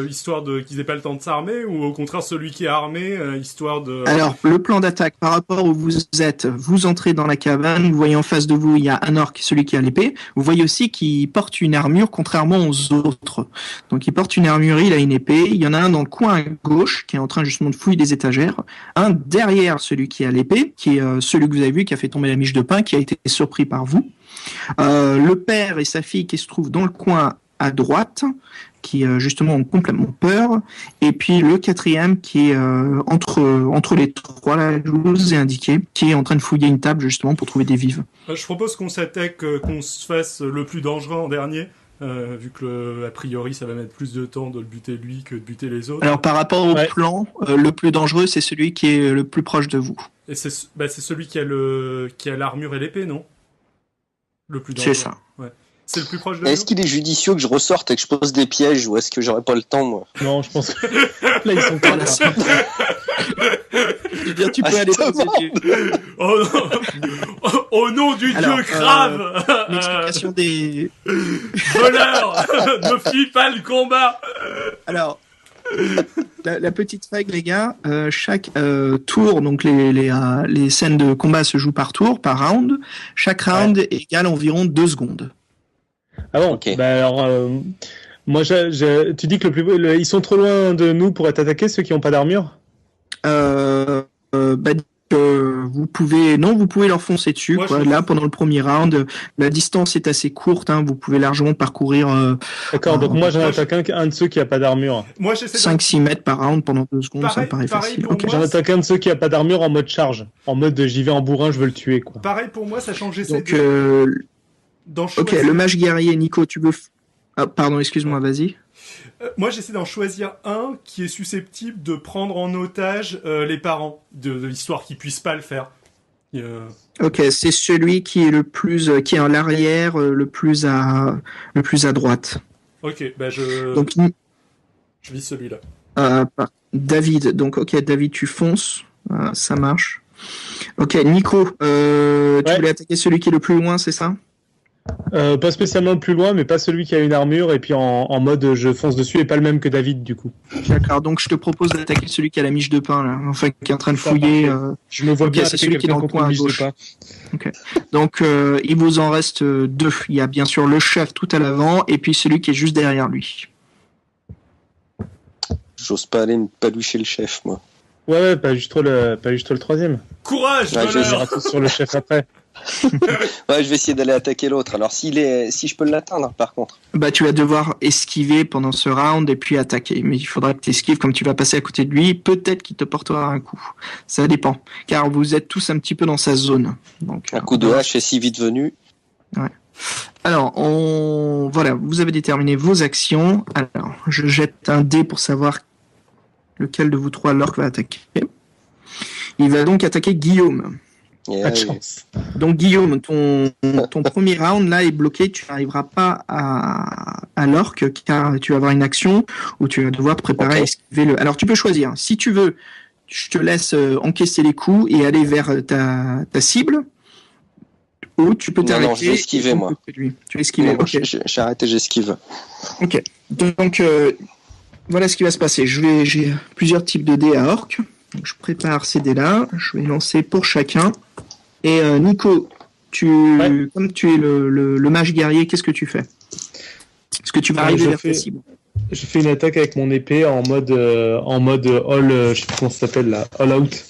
histoire qu'ils aient pas le temps de s'armer, ou au contraire celui qui est armé, histoire de... Alors, le plan d'attaque, par rapport où vous êtes, vous entrez dans la cabane, vous voyez en face de vous, il y a un orc, celui qui a l'épée. Vous voyez aussi qu'il porte une armure, contrairement aux autres. Donc, il porte une armure, il a une épée. Il y en a un dans le coin à gauche, qui est en train justement de fouiller des étagères. Un derrière celui qui a l'épée, qui est celui que vous avez vu, qui a fait tomber la miche de pain, qui a été surpris par vous. Le père et sa fille qui se trouvent dans le coin à droite, qui justement ont complètement peur, et puis le quatrième qui est entre les trois, là, je vous ai indiqué, qui est en train de fouiller une table justement pour trouver des vives. Je propose qu'on s'attaque, qu'on se fasse le plus dangereux en dernier, vu que a priori ça va mettre plus de temps de le buter lui que de buter les autres. Alors par rapport au Ouais. plan, le plus dangereux c'est celui qui est le plus proche de vous. Et c'est celui qui a l'armure et l'épée, non? Le plus dangereux. C'est ça. Ouais. C'est le plus proche de Est-ce nous. qu'il est judicieux que je ressorte et que je pose des pièges ou est-ce que j'aurais pas le temps, moi? Non, je pense que là ils sont pas là. Eh bien, tu peux aller poser tes- Oh non Au nom du Alors, dieu Crave l'explication des... Voleur Ne fuis pas le combat Alors, la petite règle, les gars, chaque tour, donc les scènes de combat se jouent par tour, par round. Chaque round égale environ 2 secondes. Ah bon? Ok. Bah alors, moi, tu dis que ils sont trop loin de nous pour être attaqués, ceux qui n'ont pas d'armure? Vous pouvez leur foncer dessus. Moi, Quoi. je- Là, pendant le premier round, la distance est assez courte. Vous pouvez largement parcourir D'accord, donc moi j'en attaque un de ceux qui a pas d'armure. Moi j'essaie 5-6 mètres par round pendant 2 secondes. Ça me Pareil paraît facile. pour Ok. moi. J'en attaque un de ceux qui a pas d'armure en mode charge. En mode j'y vais en bourrin, je veux le tuer, quoi. Pareil pour moi, sachant que j'essaie Donc, d'en ok, choisir... le mage guerrier, Nico, tu veux... Ah, pardon, excuse-moi, vas-y. Moi j'essaie d'en choisir un qui est susceptible de prendre en otage les parents, de l'histoire qu'ils puissent pas le faire. Ok, c'est celui qui est qui est à l'arrière, le plus à droite. Ok, bah Donc, je vis celui-là. David, donc ok, David, tu fonces, ça marche. Ok, Nico, tu voulais attaquer celui qui est le plus loin, c'est ça? Pas spécialement le plus loin, mais pas celui qui a une armure, et puis en mode je fonce dessus, et pas le même que David, du coup. D'accord, donc je te propose d'attaquer celui qui a la miche de pain, là, enfin qui est en train de Ça, fouiller. parfait. Je me vois ok, bien c'est attaquer celui qui est quelqu'un dans le contre coin une à miche de gauche. pain. Donc il vous en reste 2. Il y a bien sûr le chef tout à l'avant, et puis celui qui est juste derrière lui. J'ose pas aller me palucher le chef, moi. Ouais, pas juste trop le troisième. Courage, Ouais, je On vais voleur ira tous sur le chef après. Ouais, je vais essayer d'aller attaquer l'autre. Alors, si je peux l'atteindre, par contre. Bah, tu vas devoir esquiver pendant ce round et puis attaquer. Mais il faudra que tu esquives, comme tu vas passer à côté de lui, peut-être qu'il te portera un coup. Ça dépend. Car vous êtes tous un petit peu dans sa zone. Donc, Un coup de hache est si vite venu. alors, voilà, vous avez déterminé vos actions. Alors, je jette un dé pour savoir lequel de vous trois l'orc va attaquer. Il va donc attaquer Guillaume. Et, Pas de chance. Donc Guillaume, ton premier round là est bloqué, tu n'arriveras pas à l'orc car tu vas avoir une action où tu vas devoir te préparer à esquiver le... Alors tu peux choisir, si tu veux, je te laisse encaisser les coups et aller vers ta cible, Ou tu peux t'arrêter. Non, je vais esquiver, moi. Tu vas esquiver, Non, ok. j'ai arrêté, j'esquive. Ok. Donc, voilà ce qui va se passer. J'ai plusieurs types de dés à orc. Donc, je prépare ces dés-là. Je vais lancer pour chacun. Et Nico, comme tu es le mage guerrier, qu'est-ce que tu fais? Est-ce que tu vas arriver vers ta cible? Je fais une attaque avec mon épée en mode all, je sais plus comment ça s'appelle là, all out.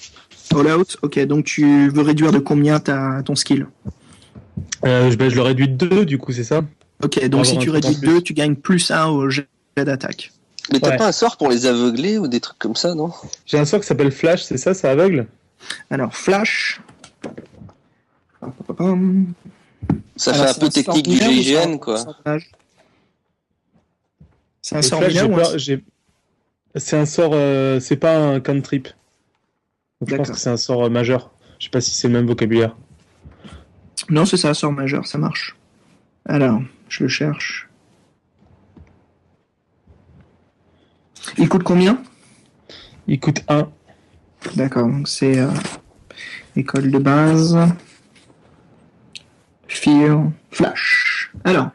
All out, ok. Donc tu veux réduire de combien ton skill? Je le réduis de 2 du coup, c'est ça? Ok, donc si tu réduis 2, tu gagnes plus 1 au jet d'attaque. Mais t'as pas un sort pour les aveugler ou des trucs comme ça, non? J'ai un sort qui s'appelle Flash, c'est ça, ça aveugle? Alors, Flash. Ça fait un peu technique du GIGN, quoi. C'est un sort mineur ou C'est un sort, c'est pas un cantrip. Donc je pense que c'est un sort majeur. Je sais pas si c'est le même vocabulaire. Non, c'est ça, un sort majeur, ça marche. Alors, je le cherche. Il coûte combien? Il coûte 1. D'accord, donc c'est école de base. Fear, Flash. Alors,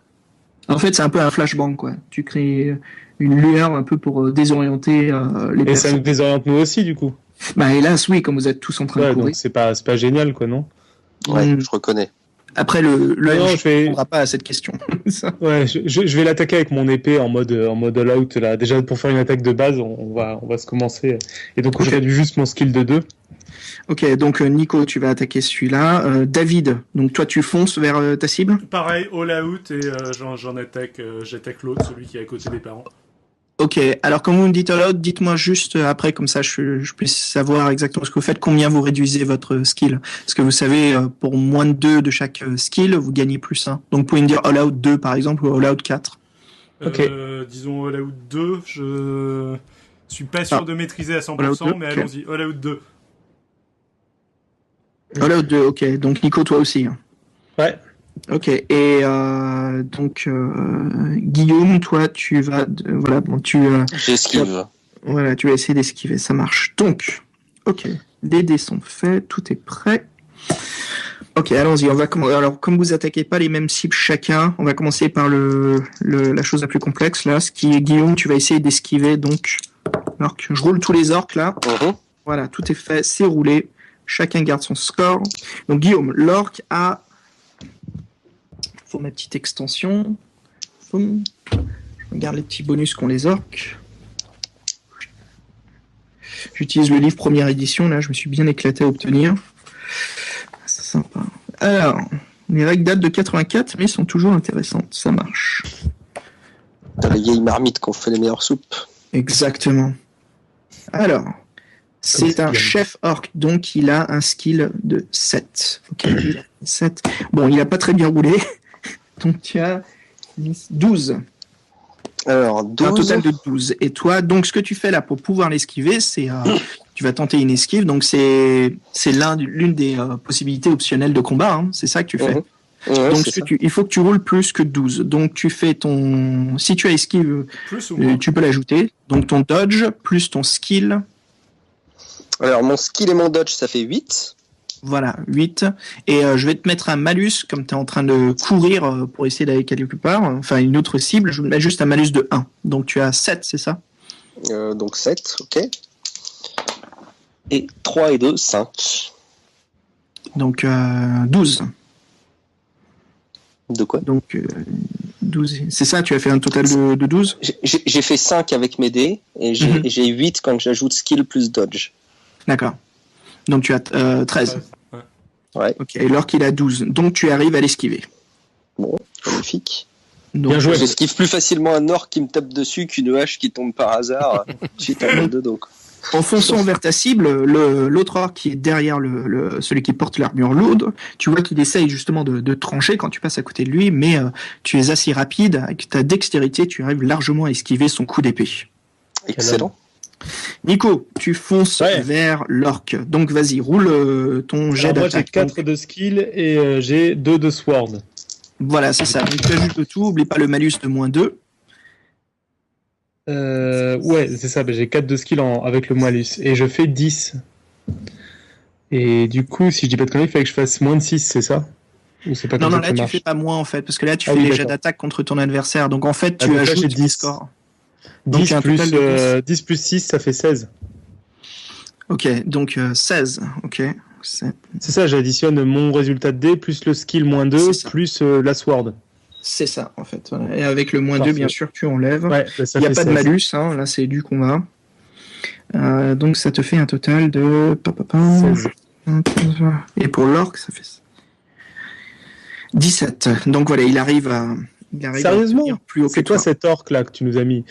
en fait, c'est un peu un flashbang, quoi. Tu crées une lueur un peu pour désorienter les personnes. Et ça nous désoriente nous aussi, du coup. Bah, hélas, oui, comme vous êtes tous en train de courir. Donc c'est pas génial, quoi, non? Ouais, je reconnais. Après, le je ne répondra pas à cette question. Ouais, je vais l'attaquer avec mon épée en mode all out, là. Déjà, pour faire une attaque de base, on va se commencer. Et donc, je réduis juste mon skill de 2. Ok, donc Nico, tu vas attaquer celui-là. David, donc toi, tu fonces vers ta cible? Pareil, all out, et j'attaque l'autre, celui qui est à côté des parents. Ok, alors quand vous me dites all out, dites-moi juste après, comme ça je puisse savoir exactement ce que vous faites, combien vous réduisez votre skill. Parce que vous savez, pour moins de 2 de chaque skill, vous gagnez plus 1. Donc vous pouvez me dire all out 2 par exemple, ou all out 4. Ok. Disons all out 2, je suis pas sûr de maîtriser à 100%, 2, mais allons-y, all out 2. All out 2, ok, donc Nico, toi aussi. Ouais. Ok, et donc Guillaume, toi, tu vas, voilà, bon, j'esquive. Voilà, tu vas essayer d'esquiver, ça marche. Donc, ok, les dés sont faits, tout est prêt. Ok, allons-y. On va alors, comme vous attaquez pas les mêmes cibles chacun, on va commencer par la chose la plus complexe là, ce qui est Guillaume. Tu vas essayer d'esquiver donc l'orque. Je roule tous les orques là. Voilà, tout est fait, c'est roulé. Chacun garde son score. Donc Guillaume, l'orque a ma petite extension. Boum. Je regarde les petits bonus qu'ont les orques. J'utilise le livre première édition, là, je me suis bien éclaté à obtenir. C'est sympa. Alors, les règles datent de 84, mais sont toujours intéressantes, ça marche. T'as les vieilles marmites qu'on fait les meilleures soupes. Exactement. Alors, c'est un chef orc, donc il a un skill de 7. Ok, il a 7. Bon, il a pas très bien roulé. Donc tu as 12. Alors, 12. Un total de 12. Et toi, donc ce que tu fais là pour pouvoir l'esquiver, c'est tu vas tenter une esquive. Donc c'est l'une des possibilités optionnelles de combat. Hein. C'est ça que tu fais. Ouais, donc il faut que tu roules plus que 12. Donc tu fais si tu as esquive, tu peux l'ajouter. Donc ton dodge plus ton skill. Alors mon skill et mon dodge, ça fait 8. Voilà, 8. Et je vais te mettre un malus, comme tu es en train de courir pour essayer d'aller quelque part, enfin une autre cible, je vais mettre juste un malus de 1. Donc tu as 7, c'est ça? Donc 7, ok. Et 3 et 2, 5. Donc 12. De quoi? Donc 12. C'est ça, tu as fait un total de 12? J'ai fait 5 avec mes dés, et j'ai 8 quand j'ajoute skill plus dodge. D'accord. Donc tu as 13. Ouais. Ok, alors qu'il a 12. Donc tu arrives à l'esquiver. Bon, magnifique. Donc, bien joué. J'esquive plus facilement un orc qui me tape dessus qu'une hache qui tombe par hasard suite à un de dos. En fonçant vers ta cible, l'autre orc qui est derrière celui qui porte l'armure lourde, tu vois qu'il essaye justement de trancher quand tu passes à côté de lui, mais tu es assez rapide, avec ta dextérité, tu arrives largement à esquiver son coup d'épée. Excellent. Nico, tu fonces vers l'orque. Donc vas-y, roule ton jet d'attaque. Moi j'ai 4 de skill et j'ai 2 de sword. Voilà, c'est ça. Donc tu ajoutes le tout, oublie pas le malus de moins 2. Ouais, c'est ça, j'ai 4 de skill avec le malus. Et je fais 10. Et du coup, si je dis pas de conneries, il fallait que je fasse moins de 6, c'est ça? Ou c'est pas Non, comme non, ça là que tu ça marche. fais pas moins en fait, parce que là tu Ah fais oui, les jets d'accord. d'attaque contre ton adversaire. Donc en fait, Ah, tu donc là, ajoutes j'ai 10 10. scores. Donc, 10 un plus, total de 10. 10 plus 6, ça fait 16. Ok, donc 16. Ok. C'est ça, j'additionne mon résultat de dés plus le skill moins 2 C'est ça. plus la sword. C'est ça en fait. Voilà. Et avec le moins 2, Parfait. bien sûr, tu enlèves. Ouais, bah, ça Il n'y a fait pas 16. de malus, hein. Là c'est du combat. Donc ça te fait un total de 16. Et pour l'orc, ça fait 17. Donc voilà, il arrive à Sérieusement obtenir plus haut que C'est quoi toi. cet orc là que tu nous as mis?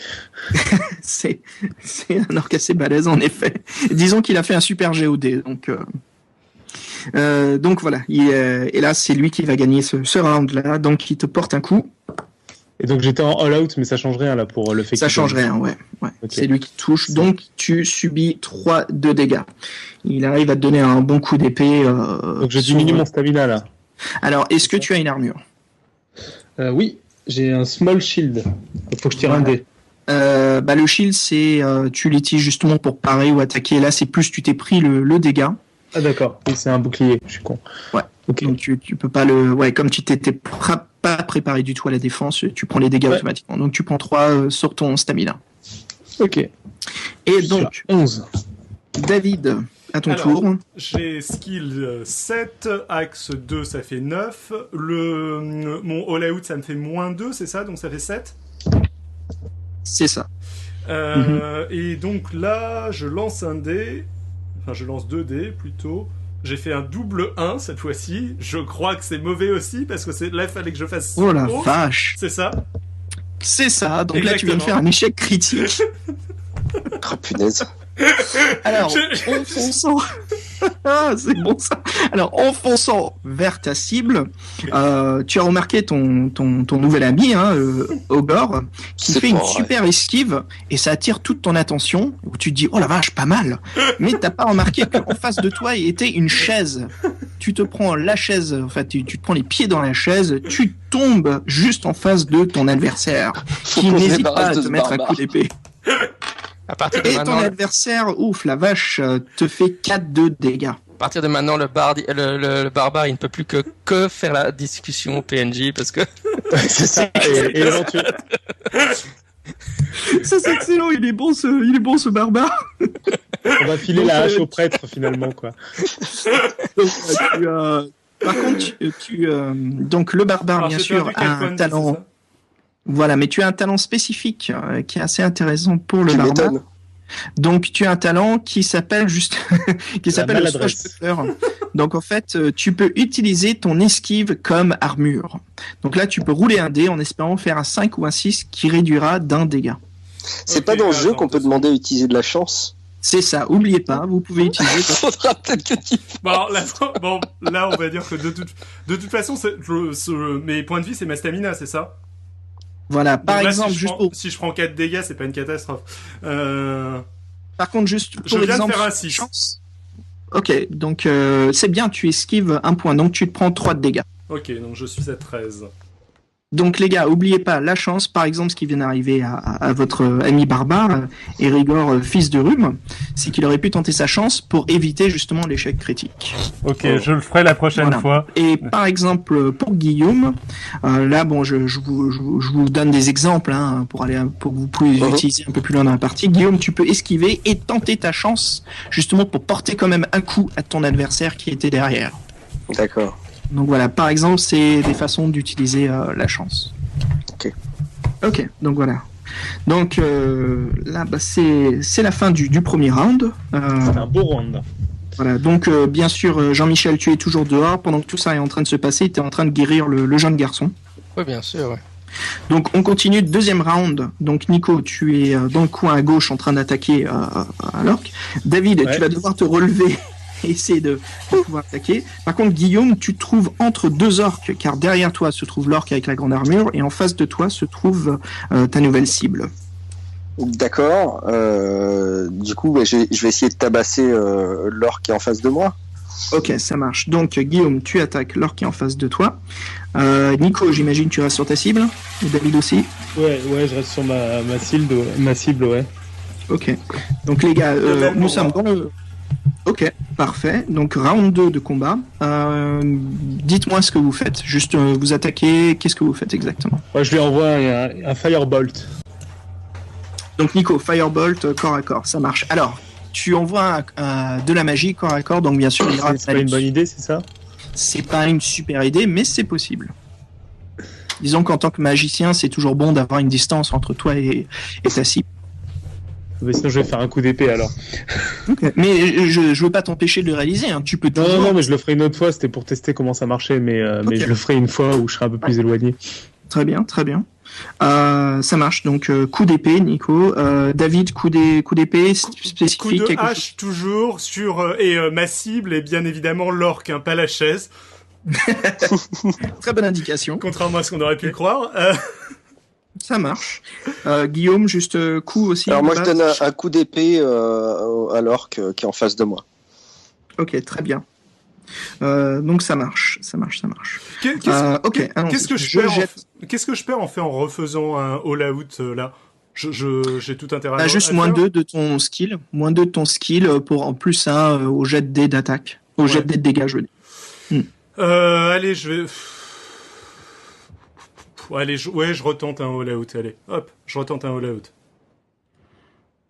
C'est un orc assez balèze en effet. Disons qu'il a fait un super GOD. Donc voilà. Et là, c'est lui qui va gagner ce round-là. Donc il te porte un coup. Et donc j'étais en all-out, mais ça change rien là pour le fait Ça qu'il change gagne. rien, ouais. Ok. C'est lui qui touche. Donc tu subis 3 de dégâts. Il arrive à te donner un bon coup d'épée. Donc je diminue mon stamina là. Alors, est-ce que tu as une armure? Oui, j'ai un small shield. Il faut que je tire un Voilà. dé. Le shield, c'est tu l'utilises justement pour parer ou attaquer. Là, c'est plus tu t'es pris le dégât. Ah d'accord, oui, c'est un bouclier, je suis con. Ouais. Ok. Donc tu peux pas comme tu t'étais pas préparé du tout à la défense, tu prends les dégâts Ouais. automatiquement. Donc tu prends 3 sur ton stamina. Ok. Et donc, Sur 11. David, à ton Alors, tour. J'ai skill 7, axe 2, ça fait 9. Mon all out, ça me fait moins 2, c'est ça? Donc ça fait 7. C'est ça. Et donc là, je lance un dé. Enfin, je lance 2 dés plutôt. J'ai fait un double 1 cette fois-ci. Je crois que c'est mauvais aussi parce que là, il fallait que je fasse. Oh la haut. vache. C'est ça? C'est ça. Donc là, tu viens de Exactement. faire un échec critique. Oh punaise. Alors, en fonçant... Ah, c'est bon ça. Alors, en fonçant vers ta cible, tu as remarqué ton nouvel ami, Ogor, qui C'est fait une pas vrai. super esquive et ça attire toute ton attention. Où tu te dis, oh la vache, pas mal. Mais t'as pas remarqué qu'en face de toi, il était une chaise. Tu te prends la chaise, enfin, tu te prends les pieds dans la chaise, tu tombes juste en face de ton adversaire, Faut qui qu'on se n'hésite pas débarrasse à de te ce mettre un barbare. coup d'épée. À partir de Et ton maintenant, adversaire, ouf, la vache, te fait 4 de dégâts. à partir de maintenant, le barbare, il ne peut plus que faire la discussion au PNJ parce que C'est ça. Et éventuellement, Ça c'est excellent, il est bon ce barbare. on va filer Donc, la hache au prêtre finalement quoi. Donc, par contre, donc le barbare Alors, bien j'ai sûr perdu a 4 un points de vie, talent. c'est ça? Voilà, mais tu as un talent spécifique qui est assez intéressant pour le Tu barbare. m'étonnes. Donc tu as un talent qui s'appelle qui s'appelle le maladresse. swashbuckler. Donc en fait, tu peux utiliser ton esquive comme armure. Donc là, tu peux rouler un dé en espérant faire un 5 ou un 6 qui réduira d'un dégât. C'est Ok, pas dans le jeu attends, qu'on peut demander à utiliser de la chance. C'est ça, oubliez pas, vous pouvez utiliser. Faudra peut-être que tu. Bon, alors, là, on va dire que de toute façon, mes points de vie, c'est ma stamina, c'est ça? Voilà, par Donc là, exemple, si je prends 4 dégâts, c'est pas une catastrophe. Par contre, juste Je pour viens de exemple, faire un 6. chance. Ok, donc c'est bien, tu esquives un point, donc tu te prends 3 de dégâts. Ok, donc je suis à 13. Donc les gars, oubliez pas la chance, par exemple ce qui vient d'arriver à votre ami barbare, Erigor, fils de Rhume, c'est qu'il aurait pu tenter sa chance pour éviter justement l'échec critique. Ok, je le ferai la prochaine Voilà. fois. Et par exemple pour Guillaume, là bon, je vous donne des exemples pour que vous puissiez utiliser un peu plus loin dans la partie. Guillaume, tu peux esquiver et tenter ta chance justement pour porter quand même un coup à ton adversaire qui était derrière. D'accord. Donc voilà, par exemple, c'est des façons d'utiliser la chance. Ok, donc voilà. Donc là, c'est la fin du premier round. C'est un beau round. Voilà, donc bien sûr, Jean-Michel, tu es toujours dehors. Pendant que tout ça est en train de se passer, tu es en train de guérir le jeune garçon. oui, bien sûr. Ouais. Donc on continue, deuxième round. Donc Nico, tu es dans le coin à gauche en train d'attaquer un orc. David, Ouais. tu vas devoir te relever et essayer de pouvoir attaquer. Par contre, Guillaume, tu te trouves entre deux orques, car derrière toi se trouve l'orc avec la grande armure, et en face de toi se trouve ta nouvelle cible. D'accord. Du coup, je vais essayer de tabasser l'orc qui est en face de moi. Ok, ça marche. Donc Guillaume, tu attaques l'orc qui est en face de toi. Nico, j'imagine tu restes sur ta cible. Et David aussi. Ouais, je reste sur ma cible, ouais. Ok. Donc les gars, nous sommes dans le... Ok, parfait. Donc round 2 de combat. Dites-moi ce que vous faites. Juste vous attaquez, qu'est-ce que vous faites exactement? Moi, je lui envoie un Firebolt. Donc Nico, Firebolt, corps à corps, ça marche. Alors, tu envoies de la magie corps à corps, donc bien sûr il y aura C'est pas une bonne idée, c'est ça? C'est pas une super idée, mais c'est possible. Disons qu'en tant que magicien, c'est toujours bon d'avoir une distance entre toi et ta cible. Mais sinon, je vais faire un coup d'épée alors. Okay. Mais je veux pas t'empêcher de le réaliser, hein. Tu peux toujours... Non, mais je le ferai une autre fois, c'était pour tester comment ça marchait, mais je le ferai une fois où je serai un peu plus éloigné. Très bien, très bien. Ça marche, donc coup d'épée, Nico. David, coup d'épée spécifique. Coup de hache toujours sur ma cible est bien évidemment l'orque, hein, pas la chaise. Très bonne indication. Contrairement à ce qu'on aurait pu croire. Ça marche. Guillaume, juste coup aussi. Alors moi je donne un coup d'épée à l'orque qui est en face de moi. Ok, très bien. Donc ça marche. Qu'est-ce que je perds en fait en refaisant un all-out là? J'ai tout intérêt à juste à moins faire. 2 de ton skill. Moins 2 de ton skill pour en plus au jet de dés d'attaque. Au jet de dés de dégâts, je veux dire. Allez, je vais... Allez, je retente un all-out, allez. Hop, je retente un all-out.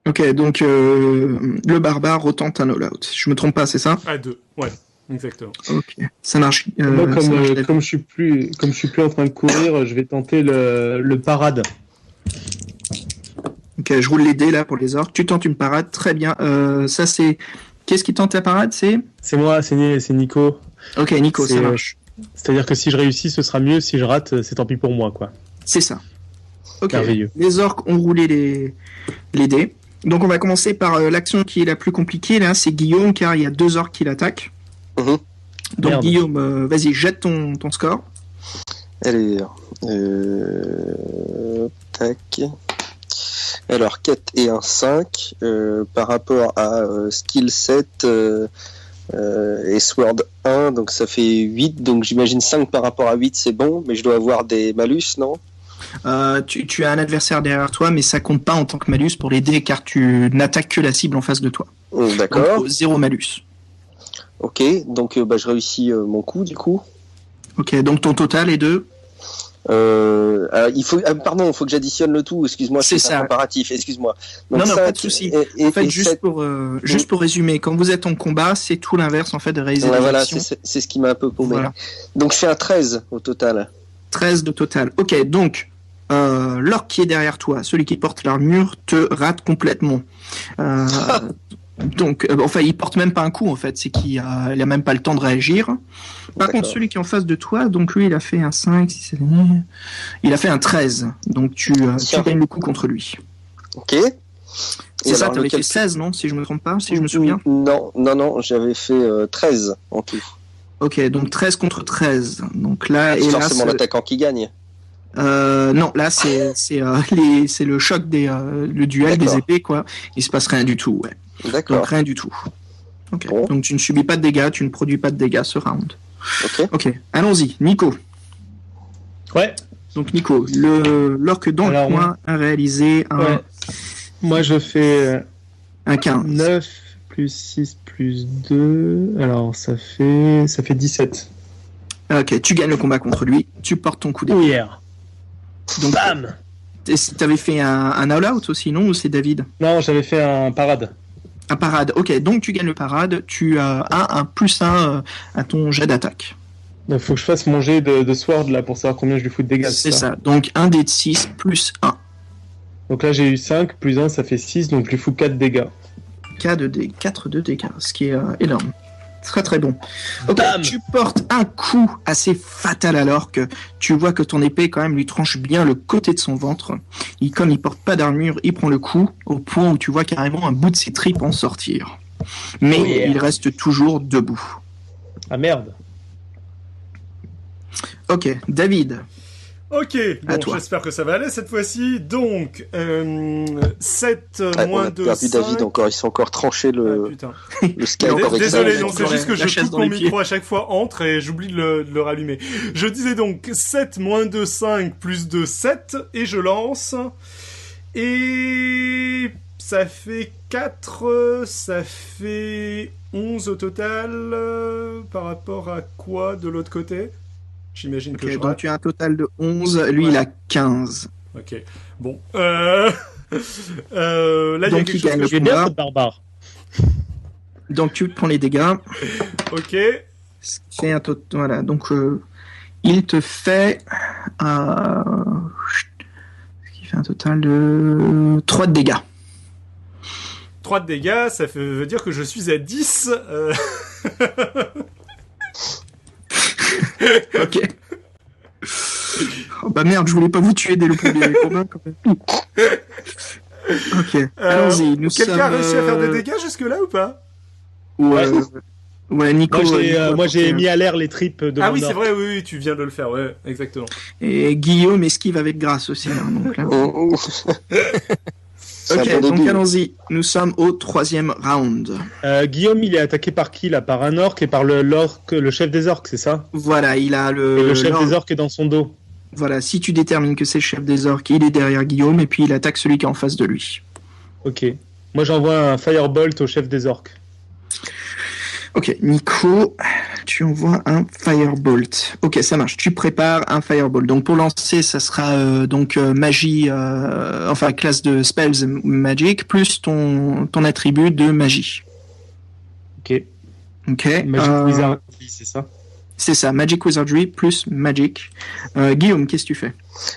Ok, donc le barbare retente un all-out. Je me trompe pas, c'est ça? À 2, ouais, exactement. Ok, ça marche. Moi, ça marche, comme je suis plus en train de courir, je vais tenter le parade. Ok, je roule les dés là pour les orques. Tu tentes une parade, très bien. Ça c'est... Qu'est-ce qui tente la parade? C'est moi, c'est Nico. Ok, Nico, ça marche. C'est-à-dire que si je réussis, ce sera mieux. Si je rate, c'est tant pis pour moi, quoi. C'est ça. Ok, merveilleux. Les orques ont roulé les dés. Donc on va commencer par l'action qui est la plus compliquée, là, c'est Guillaume, car il y a 2 orques qui l'attaquent. Donc Merde. Guillaume, vas-y, jette ton score. Allez, tac. Alors 4 et un 5 par rapport à skill 7 et sword 1, donc ça fait 8, donc j'imagine 5 par rapport à 8 c'est bon, mais je dois avoir des malus, non? Tu as un adversaire derrière toi, mais ça compte pas en tant que malus pour les dés, car tu n'attaques que la cible en face de toi. D'accord. Donc, 0 malus. Ok, donc je réussis mon coup du coup. Ok, donc ton total est de... il faut que j'additionne le tout, excuse-moi, C'est c'est ça. un comparatif, excuse-moi. Donc, Non, 5 pas de souci. En fait, juste pour résumer, quand vous êtes en combat, c'est tout l'inverse en fait de réaliser des voilà, actions. c'est ce qui m'a un peu paumé. Voilà. Donc je fais un 13 au total. 13 de total. Ok, donc l'orque qui est derrière toi, celui qui porte l'armure, te rate complètement. Donc, enfin, il porte même pas un coup en fait, c'est qu'il a même pas le temps de réagir. Par contre, celui qui est en face de toi, donc lui, il a fait un 5, il a fait un 13. Donc tu gagnes le coup contre lui. Ok. C'est ça, t'avais fait 16, non? Si je me trompe pas, si je me souviens. Non, j'avais fait 13 en tout. Ok, donc 13 contre 13. Donc là, c'est forcément l'attaquant qui gagne. Non, là c'est le choc le duel des épées quoi. Il se passe rien du tout, ouais. D'accord. Donc rien du tout. Ok. Bon. Donc tu ne subis pas de dégâts, tu ne produis pas de dégâts ce round. Ok. Allons-y, Nico. Ouais. Donc Nico, l'orque dans le coin a réalisé un. Ouais. Moi je fais un 15. 9 plus 6 plus 2. Alors ça fait 17. Ok, tu gagnes le combat contre lui, tu portes ton coup d'épée. Oh yeah. Donc, bam. T'avais fait un all-out aussi, non? Ou c'est David? Non, j'avais fait un parade. Un parade, ok. Donc tu gagnes le parade, tu as un +1 à ton jet d'attaque. Donc faut que je fasse mon jet de sword là pour savoir combien je lui fous de dégâts. C'est ça. Donc un dé de 6 plus 1. Donc là j'ai eu 5, plus 1 ça fait 6, donc je lui fous 4 dégâts. 4 de dégâts, ce qui est énorme. Très très bon. Ok, tu portes un coup assez fatal à l'orque. Tu vois que ton épée quand même lui tranche bien le côté de son ventre. Comme il porte pas d'armure, il prend le coup au point où tu vois carrément un bout de ses tripes en sortir. Mais il reste toujours debout. Ah merde. Ok, David. Ok, bon, j'espère que ça va aller cette fois-ci. Donc, 7 moins 2, 5... On a perdu David encore, ils sont encore tranchés le Skype. Désolé, non, c'est juste que je coupe mon micro à chaque fois entre et j'oublie de le rallumer. Je disais donc 7 moins 2, 5 plus 2, 7 et je lance. Et ça fait 4, ça fait 11 au total. Par rapport à quoi de l'autre côté? J'imagine que je donc rate. tu as un total de 11, lui il a 15. Ok, bon. Là, il y a Donc, quelque il chose gagne que le je... J'ai bien combat. cette barbare. Donc tu prends les dégâts. Ok, Ce qui fait un voilà, donc il te fait ce qui fait un total de 3 de dégâts. 3 de dégâts, ça veut dire que je suis à 10. Ok. Oh bah merde, je voulais pas vous tuer dès le premier combat quand même. Ok, allons-y. Nous Quelqu'un sommes, a réussi à faire des dégâts jusque-là ou pas? Ouais, Nico. Moi, j'ai Nico, mis à l'air les tripes de Ah mon oui, c'est orc. vrai, oui, tu viens de le faire, ouais, exactement. Et Guillaume esquive avec grâce aussi. Hein, donc là. C'est Ok, un bon donc début. allons-y. Nous sommes au 3e round. Guillaume, il est attaqué par qui là? Par un orc et par le chef des orcs, c'est ça? Voilà, il a Et le chef l'orque. des orcs est dans son dos. Voilà, si tu détermines que c'est le chef des orques, il est derrière Guillaume et puis il attaque celui qui est en face de lui. Ok. Moi, j'envoie un firebolt au chef des orcs. Ok, Nico, tu envoies un firebolt. Ok, ça marche. Tu prépares un firebolt. Donc pour lancer, ça sera magie, enfin classe de spells magic plus ton attribut de magie. Ok. Ok. Magic Wizardry, c'est ça? C'est ça, Magic Wizardry plus Magic. Guillaume, qu'est-ce que tu fais?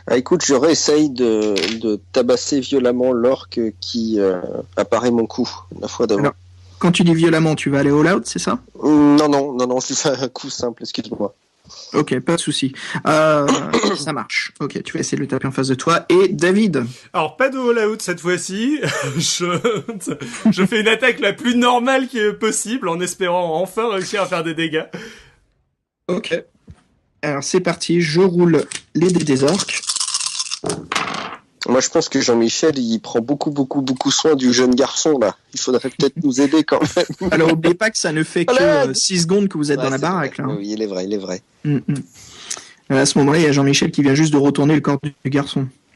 Ah, écoute, je réessaye de tabasser violemment l'orque qui apparaît mon coup la fois d'avant. Alors, quand tu dis violemment, tu vas aller all out, c'est ça? Non, je lui fais un coup simple, excuse-moi. Ok, pas de souci. Ça marche. Ok, tu vas essayer de le taper en face de toi. Et David? Alors, pas de all-out cette fois-ci. Je fais une attaque la plus normale qui est possible en espérant enfin réussir à faire des dégâts. Ok. Alors c'est parti, je roule les dés des orques. Moi, je pense que Jean-Michel, il prend beaucoup soin du jeune garçon, là. Il faudrait peut-être nous aider quand même. Alors n'oubliez pas que ça ne fait que 6 secondes que vous êtes dans la c'est baraque. vrai. Là. Oui, il est vrai.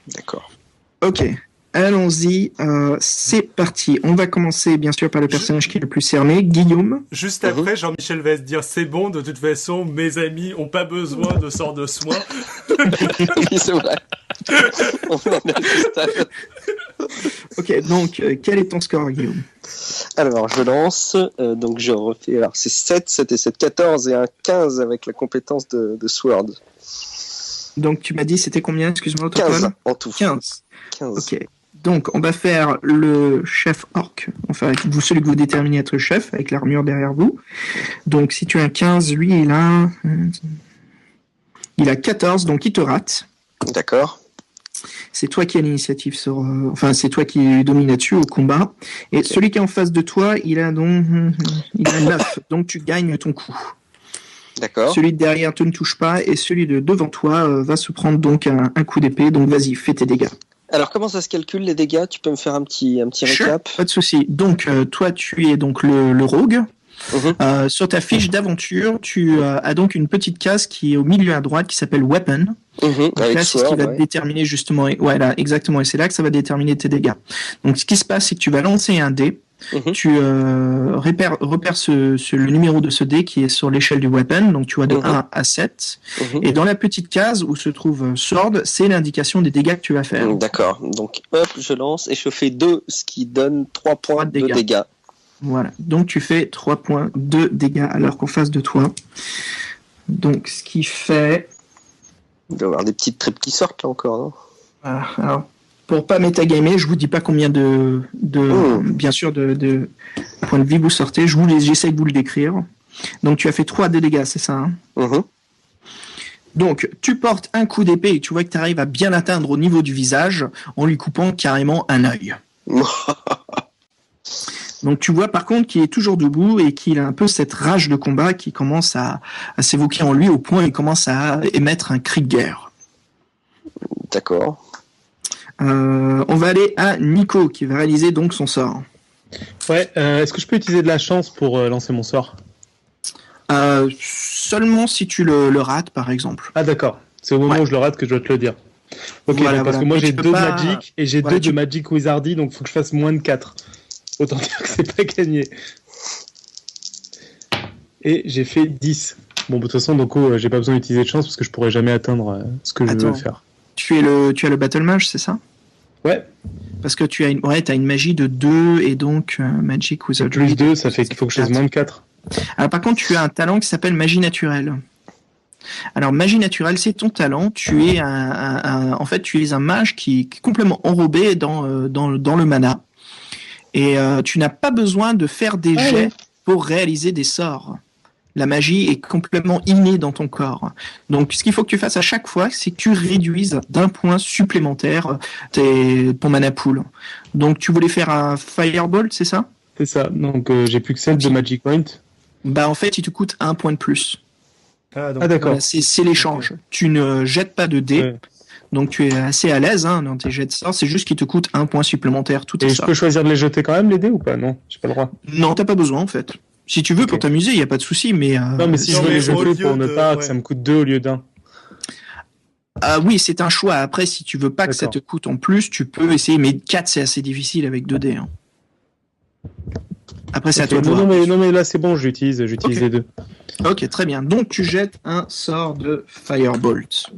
D'accord. Ok, allons-y, c'est parti. On va commencer bien sûr par le personnage qui est le plus cerné, Guillaume. Juste après, Jean-Michel va se dire, c'est bon, de toute façon, mes amis ont pas besoin de sort de soin. Oui, c'est vrai. On en est à ce stade. Ok, donc quel est ton score, Guillaume? Alors, je lance, donc je refais, alors c'est 7 et 7, 14 et un 15 avec la compétence de Sword. Donc tu m'as dit c'était combien, excuse-moi, au 15 total? en tout. 15. 15. Ok, donc on va faire le chef orc, enfin celui que vous déterminez être le chef, avec l'armure derrière vous. Donc si tu as un 15, lui il a 14, donc il te rate. D'accord. C'est toi qui as l'initiative sur, enfin c'est toi qui domine là-dessus au combat. Et celui qui est en face de toi, il a 9, donc tu gagnes ton coup. D'accord. Celui de derrière te ne touche pas et celui de devant toi va se prendre donc un coup d'épée. Donc vas-y, fais tes dégâts. Alors, comment ça se calcule les dégâts? Tu peux me faire un petit Sure, récap? pas de souci. Donc toi, tu es donc le rogue. Mhm. Sur ta fiche d'aventure, tu as donc une petite case qui est au milieu à droite qui s'appelle Weapon. Donc Avec là, c'est ce qui Sword, va ouais. déterminer justement. Ouais, là, exactement. Et c'est là que ça va déterminer tes dégâts. Donc ce qui se passe, c'est que tu vas lancer un dé. Mhm. Tu repères le numéro de ce dé qui est sur l'échelle du weapon, donc tu vois de 1 à 7. Et dans la petite case où se trouve Sword, c'est l'indication des dégâts que tu vas faire. D'accord. Donc, hop, je lance et je fais 2, ce qui donne 3 points de dégâts. Voilà. Donc tu fais 3 points de dégâts alors qu'en face de toi. Donc ce qui fait... Il doit y avoir des petites tripes qui sortent là encore, non? Voilà. Alors, pour pas métagamer, je vous dis pas combien bien sûr, de points de vie vous sortez. J'essaie de vous le décrire. Donc, tu as fait 3 de dégâts, c'est ça, hein? Donc, tu portes un coup d'épée et tu vois que tu arrives à bien l'atteindre au niveau du visage en lui coupant carrément un œil. Donc, tu vois par contre qu'il est toujours debout et qu'il a un peu cette rage de combat qui commence à s'évoquer en lui au point où il commence à émettre un cri de guerre. D'accord. On va aller à Nico qui va réaliser donc son sort. Ouais, est-ce que je peux utiliser de la chance pour lancer mon sort? Seulement si tu le rates, par exemple. Ah d'accord, c'est au moment où je le rate que je dois te le dire. Ok, Voilà, parce que voilà. moi Mais j'ai tu peux 2 pas- Magic et j'ai Voilà, 2 tu- de Magic Wizardy, donc faut que je fasse moins de 4. Autant dire que c'est pas gagné. Et j'ai fait 10. Bon, de toute façon, donc j'ai pas besoin d'utiliser de chance parce que je pourrais jamais atteindre ce que je veux Attends. faire. Tu as le Battle Mage, c'est ça? Ouais, Parce que tu as t'as une magie de 2 et donc Magic Wizardry. plus 2, ça fait qu'il faut que je fasse moins de 4. Alors, par contre, tu as un talent qui s'appelle Magie Naturelle. Alors, Magie Naturelle, c'est ton talent. Tu es en fait, tu es un mage qui est complètement enrobé dans le mana. Et tu n'as pas besoin de faire des jets pour réaliser des sorts. La magie est complètement innée dans ton corps. Donc, ce qu'il faut que tu fasses à chaque fois, c'est que tu réduises d'un point supplémentaire ton mana pool. Donc, tu voulais faire un Firebolt, c'est ça? C'est ça, donc j'ai plus que 7 de Magic Point. Bah, en fait, il te coûte 1 point de plus. Ah, donc, Ah d'accord. Voilà, c'est l'échange. Tu ne jettes pas de dés. Ouais. Donc, tu es assez à l'aise dans tes jets de sorts. C'est juste qu'il te coûte 1 point supplémentaire. Tout est Et je ça. peux choisir de les jeter quand même, les dés, ou pas? Non, j'ai pas le droit. Non, t'as pas besoin, en fait. Si tu veux, pour Ok. t'amuser, il n'y a pas de souci, mais... Non, mais si non, je veux mais les au jeter lieu pour ne de- pas ouais. que ça me coûte 2 au lieu d'1. Ah oui, c'est un choix. Après, si tu veux pas que ça D'accord. te coûte en plus, tu peux essayer. Mais 4, c'est assez difficile avec 2 dés. Après, c'est à toi de voir. Non, mais là c'est bon, j'utilise Ok. les deux. Ok, très bien. Donc, tu jettes un sort de Firebolt.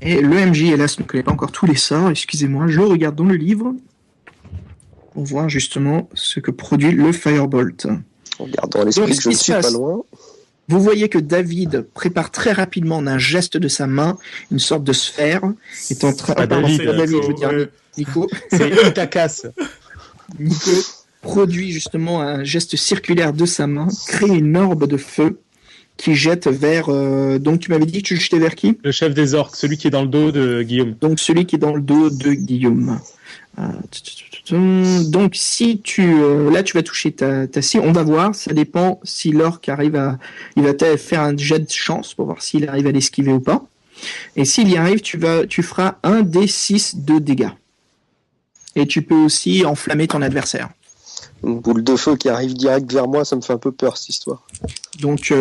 Et le MJ, hélas, ne connaît pas encore tous les sorts. Excusez-moi, je regarde dans le livre pour voir justement ce que produit le Firebolt. En gardant à l'esprit Donc, que je ne ce qui suis se pas passe- loin. Vous voyez que David prépare très rapidement d'un geste de sa main une sorte de sphère. Est en train. pas pardon, David, c'est pas David, je veux Nico, dire ouais. Nico. C'est Itakas. Nico produit justement un geste circulaire de sa main, crée une orbe de feu qui jette vers. Donc tu m'avais dit que tu jetais vers qui? Le chef des orques, celui qui est dans le dos de Guillaume. Donc celui qui est dans le dos de Guillaume. Donc si tu là tu vas toucher ta cible, on va voir, ça dépend si l'orque arrive à, il va faire un jet de chance pour voir s'il arrive à l'esquiver ou pas. Et s'il y arrive, tu feras un D6 de dégâts. Et tu peux aussi enflammer ton adversaire. Une boule de feu qui arrive direct vers moi, ça me fait un peu peur cette histoire. Donc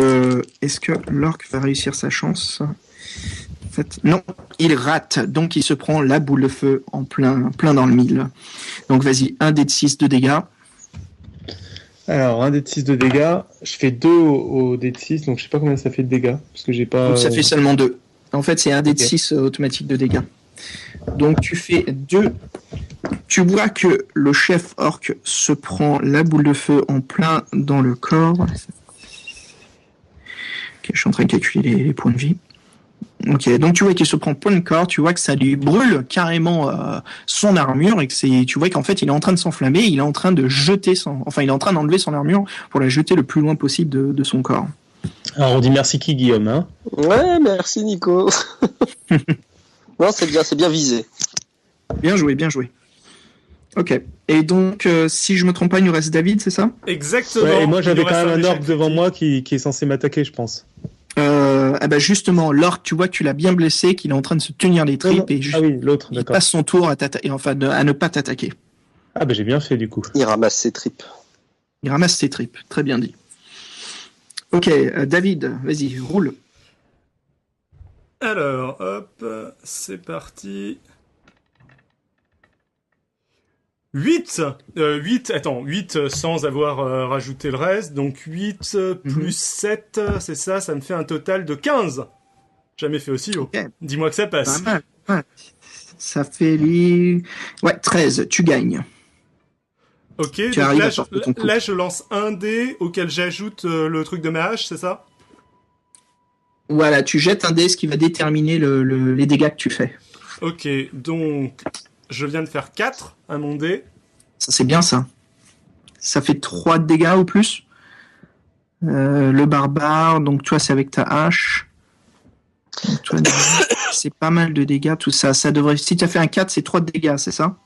est-ce que l'orque va réussir sa chance? En fait, non, il rate, donc il se prend la boule de feu en plein dans le mille. Donc vas-y, un dé de 6 de dégâts. Alors, un dé de 6 de dégâts. Je fais 2 au dé de 6, donc je sais pas combien ça fait de dégâts. Parce que j'ai pas. Donc ça fait seulement 2. En fait, c'est un dé de Ok. 6 automatique de dégâts. Donc tu fais 2. Tu vois que le chef orc se prend la boule de feu en plein dans le corps. Ok, je suis en train de calculer les points de vie. Ok, donc tu vois qu'il se prend plein de corps, tu vois que ça lui brûle carrément son armure et que tu vois qu'en fait il est en train de s'enflammer, il est en train de il est en train d'enlever son armure pour la jeter le plus loin possible de son corps. Alors, on dit merci qui, Guillaume, hein? Ouais, merci Nico. Non, c'est bien visé. Bien joué, bien joué. Ok. Et donc, si je me trompe pas, il nous reste David, c'est ça? Exactement. Ouais, et moi Il j'avais nous quand reste même un échec orque devant critique. moi qui est censé m'attaquer, je pense. Ah bah justement, l'orque, tu vois que tu l'as bien blessé, qu'il est en train de se tenir les tripes et Ah oui, l'autre, il d'accord. passe son tour à ne pas t'attaquer. Ah bah j'ai bien fait du coup. Il ramasse ses tripes. Il ramasse ses tripes. Très bien dit. Ok, David, vas-y, roule. Alors, hop, c'est parti. 8 8 sans avoir rajouté le reste. Donc 8 plus 7, c'est ça, ça me fait un total de 15. Jamais fait aussi haut. Ok. Dis-moi que ça Pas passe. mal. Ouais. Ça fait lui... Ouais, 13, tu gagnes. Ok, donc arrives là, à sortir ton coup. là je lance un dé auquel j'ajoute le truc de ma hache, c'est ça? Voilà, tu jettes un dé, ce qui va déterminer les dégâts que tu fais. Ok, donc je viens de faire 4 à mon dé. Ça, c'est bien ça. Ça fait 3 de dégâts ou plus. Le barbare, donc toi, c'est avec ta hache. Donc, toi, c'est pas mal de dégâts, tout ça. Ça devrait... Si tu as fait un 4, c'est 3 de dégâts, c'est ça?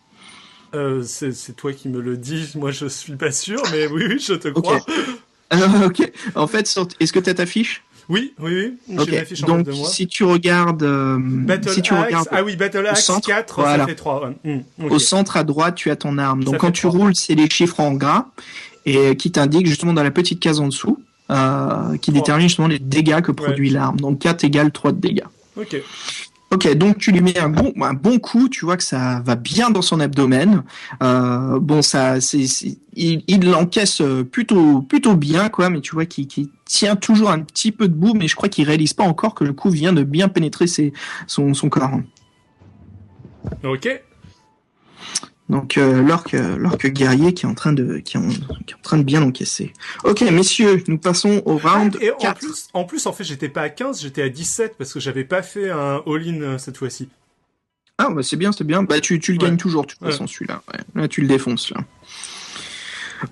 C'est toi qui me le dis, moi je suis pas sûr, mais oui, je te crois. Ok. En fait, est-ce que tu as ta fiche? Oui, j'ai Ok. ma fiche en face Donc, de moi. si tu regardes... Battle si tu Axe, regardes ah oui, Battle Axe centre, 4, voilà. ça fait 3. Ok. au centre à droite, tu as ton arme. Ça Donc, quand fait tu 3. roules, c'est les chiffres en gras et qui t'indiquent justement dans la petite case en dessous, qui détermine justement les dégâts que produit l'arme. Donc, 4 égale 3 de dégâts. Ok. Ok, donc tu lui mets un bon coup, tu vois que ça va bien dans son abdomen. Il l'encaisse plutôt bien, quoi, mais tu vois qu'il tient toujours un petit peu debout, mais je crois qu'il réalise pas encore que le coup vient de bien pénétrer son corps. Ok. Donc l'orque guerrier qui est en train de bien encaisser. Ok, messieurs, nous passons au round Et 4. en plus, en fait, j'étais pas à 15, j'étais à 17 parce que j'avais pas fait un all-in cette fois-ci. Ah, bah c'est bien. Bah tu le gagnes toujours, de toute façon, celui-là. Ouais. Là, tu le défonces, là.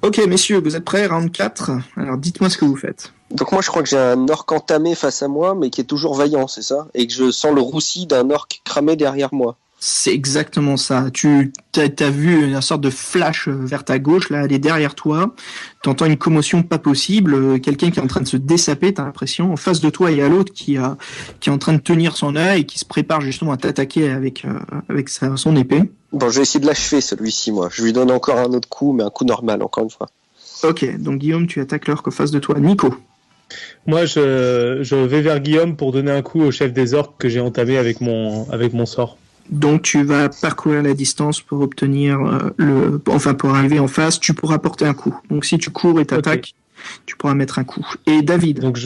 Ok, messieurs, vous êtes prêts, round 4. Alors, dites-moi ce que vous faites. Donc moi je crois que j'ai un orc entamé face à moi, mais qui est toujours vaillant, c'est ça? Et que je sens le roussi d'un orc cramé derrière moi. C'est exactement ça. Tu t'as vu une sorte de flash vers ta gauche, là, elle est derrière toi. T'entends une commotion pas possible, quelqu'un qui est en train de se dessaper, t'as l'impression. En face de toi, il y a l'autre qui est en train de tenir son œil et qui se prépare justement à t'attaquer avec son épée. Bon, je vais essayer de l'achever celui-ci, moi. Je lui donne encore un autre coup, mais un coup normal, encore une fois. Ok, donc Guillaume, tu attaques l'orque en face de toi. Nico. Moi, je vais vers Guillaume pour donner un coup au chef des orques que j'ai entamé avec mon sort. Donc tu vas parcourir la distance pour obtenir pour arriver en face, tu pourras porter un coup. Donc si tu cours et t'attaques, tu pourras mettre un coup. Et David. Donc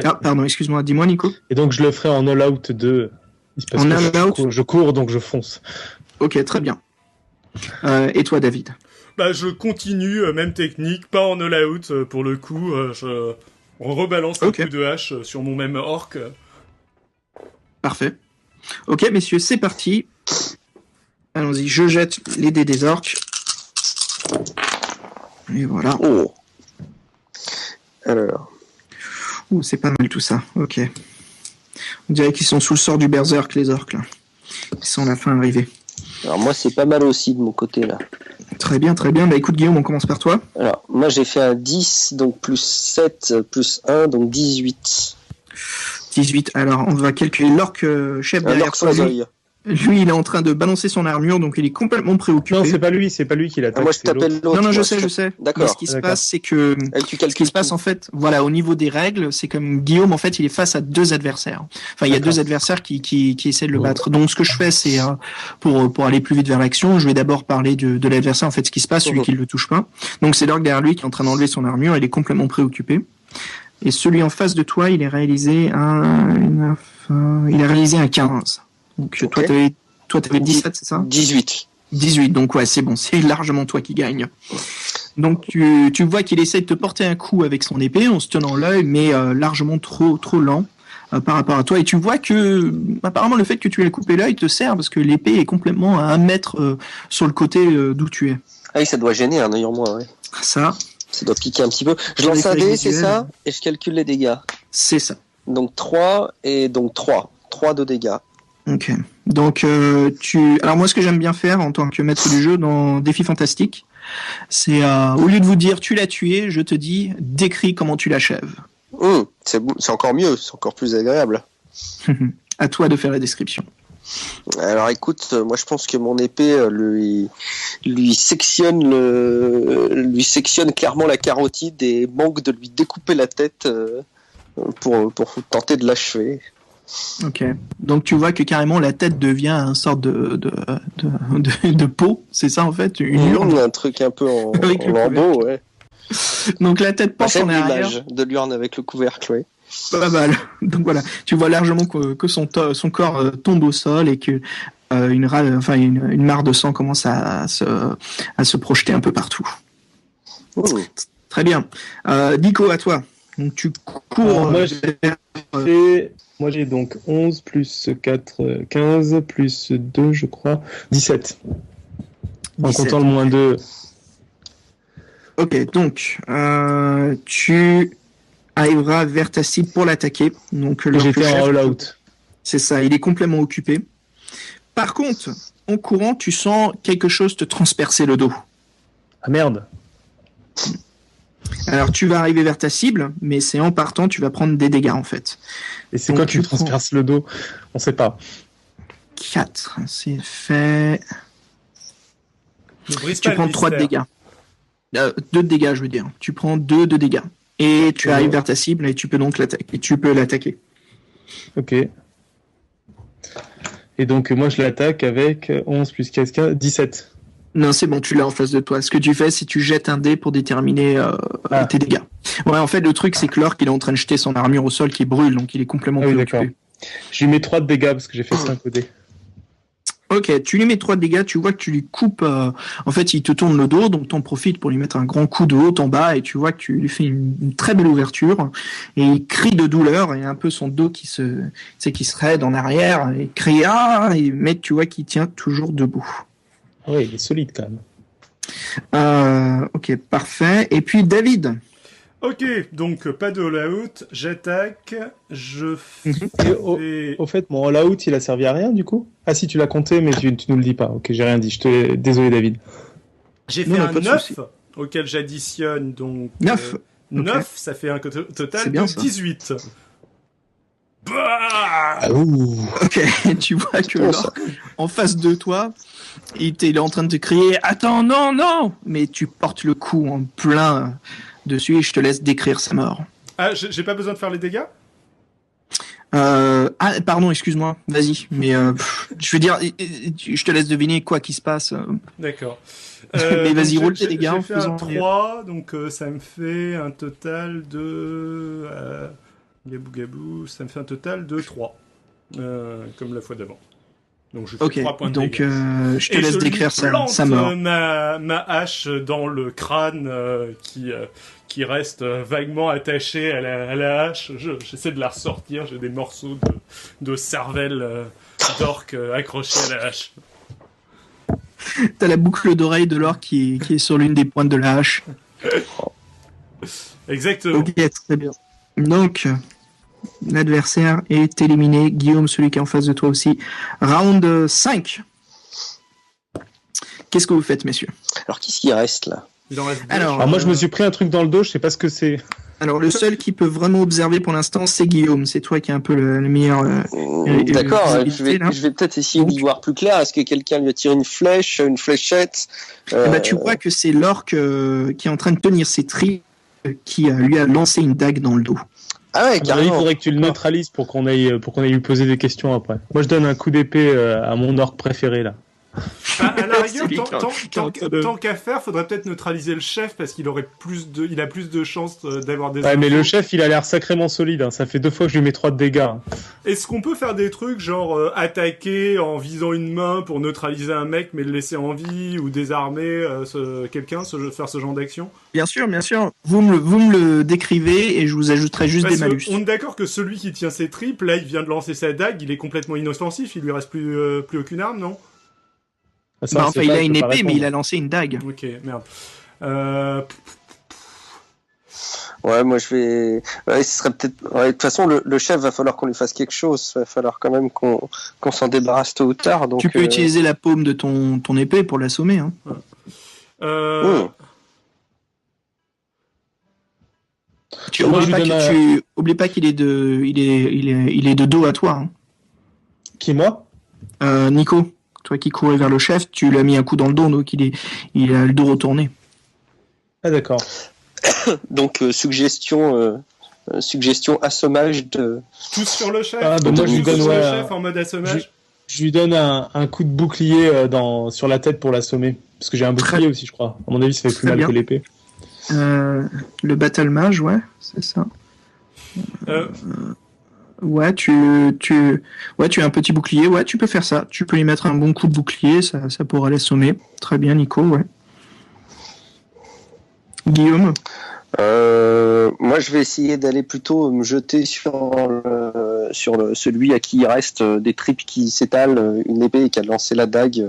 Ah pardon, excuse-moi, dis-moi Nico. Et donc je le ferai en all out 2. En all out. Je cours donc je fonce. Ok, très bien. Et toi David? Bah je continue, même technique, pas en all out pour le coup, on rebalance un coup de hache sur mon même orc. Parfait. Ok, messieurs, c'est parti. Allons-y, je jette les dés des orques. Et voilà. Oh. Alors. C'est pas mal tout ça. Ok. On dirait qu'ils sont sous le sort du berserk, les orques, là. Ils sont à la fin arrivés. Alors moi, c'est pas mal aussi de mon côté, là. Très bien. Bah écoute, Guillaume, on commence par toi. Alors, moi, j'ai fait un 10, donc plus 7, plus 1, donc 18. 18. Alors, on va calculer l'orque chef derrière toi. Lui, il est en train de balancer son armure, donc il est complètement préoccupé. Non, c'est pas lui qui l'attaque. Moi, je tapais l'autre. Non, je sais. D'accord. Mais ce qui se passe, c'est que ce qui se passe en fait, voilà, au niveau des règles, c'est comme Guillaume, en fait, il est face à deux adversaires. Enfin, il y a deux adversaires qui essaient de le battre. Donc, ce que je fais, c'est pour aller plus vite vers l'action, je vais d'abord parler de l'adversaire. En fait, ce qui se passe, celui qui ne le touche pas. Donc, c'est l'orque derrière lui qui est en train d'enlever son armure. Il est complètement préoccupé. Et celui en face de toi, il a réalisé un 15. Donc toi t'avais 17, c'est ça? 18. 18, donc ouais, c'est bon, c'est largement toi qui gagne. Donc tu vois qu'il essaie de te porter un coup avec son épée en se tenant l'œil, mais largement trop lent par rapport à toi. Et tu vois que apparemment le fait que tu aies coupé l'œil te sert parce que l'épée est complètement à 1 mètre sur le côté d'où tu es. Ah oui, ça doit gêner un œil en moins, ouais. Ça doit piquer un petit peu. Je lance un dé, c'est ça? Et je calcule les dégâts. C'est ça. Donc 3 et donc 3. 3 de dégâts. Ok. Donc alors moi ce que j'aime bien faire en tant que maître du jeu dans Défi Fantastique, c'est au lieu de vous dire tu l'as tué, je te dis décris comment tu l'achèves. C'est encore mieux, c'est encore plus agréable. À toi de faire la description. Alors écoute, moi je pense que mon épée lui sectionne clairement la carotide et manque de lui découper la tête pour tenter de l'achever. Ok. Donc tu vois que carrément la tête devient une sorte de peau, c'est ça en fait, une urne. Un truc un peu en lambeau, ouais. Donc la tête penche en arrière. L'image de l'urne avec le couvercle, ouais. Pas mal. Donc voilà, tu vois largement que son corps tombe au sol et que une mare de sang commence à se projeter un peu partout. Très bien. Nico, à toi. Donc tu cours. Moi j'ai donc 11 plus 4, 15 plus 2, je crois, 17. En comptant le moins 2. Ok, donc tu arriveras vers ta cible pour l'attaquer. Donc j'étais en all out. C'est ça, il est complètement occupé. Par contre, en courant, tu sens quelque chose te transpercer le dos. Ah merde. Alors tu vas arriver vers ta cible, mais c'est en partant, tu vas prendre des dégâts en fait. Et c'est quoi qui me transperce le dos? On sait pas. 4, c'est fait. Tu prends 3 de dégâts. 2 de dégâts, je veux dire. Tu prends 2 de dégâts. Et tu arrives vers ta cible et tu peux donc l'attaquer. Et tu peux l'attaquer. Ok. Et donc, moi, je l'attaque avec 11 plus 15, 17. Non, c'est bon, tu l'as en face de toi. Ce que tu fais, c'est que tu jettes un dé pour déterminer tes dégâts. Ouais, en fait, le truc, c'est que l'orque, il est en train de jeter son armure au sol qui brûle, donc il est complètement Ah oui, préoccupé. d'accord. Je lui mets 3 de dégâts parce que j'ai fait 5 au dé. Ok, tu lui mets 3 dégâts, tu vois que tu lui coupes... en fait, il te tourne le dos, donc t'en profites pour lui mettre un grand coup de haut en bas, et tu vois que tu lui fais une très belle ouverture, et il crie de douleur, et un peu son dos qui se raide en arrière, et il crie « Ah !» mais tu vois qu'il tient toujours debout. Oui, il est solide quand même. Ok, parfait. Et puis David. Ok, donc pas de all-out, j'attaque, je fais... Au fait, mon all-out, il a servi à rien du coup? Ah si, tu l'as compté, mais tu nous le dis pas. Ok, j'ai rien dit. Désolé, David. J'ai fait un 9, auquel j'additionne donc... 9 9, okay. Ça fait un total bien, de ça. 18. Ah, ouh. Ok, tu vois que l'orque, en face de toi, il est en train de te crier « Attends, non, non !» Mais tu portes le coup en plein dessus et je te laisse décrire sa mort. Ah, j'ai pas besoin de faire les dégâts? Pardon, excuse-moi, vas-y. Mais je veux dire, je te laisse deviner quoi qui se passe. D'accord. Mais vas-y, roule tes dégâts. J'ai fait un 3, donc ça me fait un total de... Gabou gabou, ça me fait un total de 3. Comme la fois d'avant. Donc je fais 3 points de dégâts. Je te laisse décrire sa mort. Ma hache dans le crâne qui reste vaguement attaché à la hache. J'essaie de la ressortir. J'ai des morceaux de cervelle d'orque accrochés à la hache. T'as la boucle d'oreille de l'orque qui est sur l'une des pointes de la hache. Exactement. Ok, très bien. Donc, l'adversaire est éliminé. Guillaume, celui qui est en face de toi aussi. Round 5. Qu'est-ce que vous faites, messieurs? Alors, qu'est-ce qui reste là? Il en reste deux. Alors, moi, je me suis pris un truc dans le dos, je sais pas ce que c'est. Alors, le seul qui peut vraiment observer pour l'instant, c'est Guillaume. C'est toi qui es un peu le meilleur. D'accord, je vais là. peut-être essayer d'y voir plus clair. Est-ce que quelqu'un lui a tiré une flèche, une fléchette? Tu vois que c'est l'orque qui est en train de tenir ses tripes qui lui a lancé une dague dans le dos. Ah ouais, Il carrément. faudrait que tu le neutralises pour qu'on aille lui poser des questions après. Moi, je donne un coup d'épée à mon orque préféré là. À la rigueur, C'est lui tant qu'à faire, faudrait peut-être neutraliser le chef parce qu'il aurait il a plus de chances d'avoir des. Ouais, mais infos. le chef, il a l'air sacrément solide. Hein. Ça fait 2 fois que je lui mets 3 de dégâts. Hein. Est-ce qu'on peut faire des trucs genre attaquer en visant une main pour neutraliser un mec mais le laisser en vie ou désarmer quelqu'un, faire ce genre d'action? Bien sûr, bien sûr. Vous me le décrivez et je vous ajouterai juste Parce des malus. On est d'accord que celui qui tient ses tripes, là, il vient de lancer sa dague, il est complètement inoffensif, il lui reste plus aucune arme, non? Ça, il a une épée, mais il a lancé une dague. Ok, merde. Ouais, moi je vais. Ouais, ce serait peut-être. Ouais, de toute façon, le chef va falloir qu'on lui fasse quelque chose. Va falloir quand même qu'on s'en débarrasse tôt ou tard. Donc, Tu peux utiliser la paume de ton épée pour l'assommer. Hein. Oublie pas qu'il est de dos à toi. Hein. Qui, moi? Nico, toi qui courais vers le chef, tu lui as mis un coup dans le dos, donc il a le dos retourné. Ah d'accord. Donc suggestion assommage de. Tous sur le chef. Ah, bah, moi, je lui donne sur le chef en mode assommage. Je lui donne un coup de bouclier sur la tête pour l'assommer. Parce que j'ai un bouclier aussi, je crois. À mon avis, ça fait plus mal que l'épée. Le Battle Mage, ouais, c'est ça. Ouais, tu as un petit bouclier, ouais, tu peux faire ça. Tu peux lui mettre un bon coup de bouclier, ça pourra l'assommer. Très bien, Nico, ouais. Guillaume? Moi, je vais essayer d'aller plutôt me jeter sur celui à qui il reste des tripes qui s'étalent, une épée et qui a lancé la dague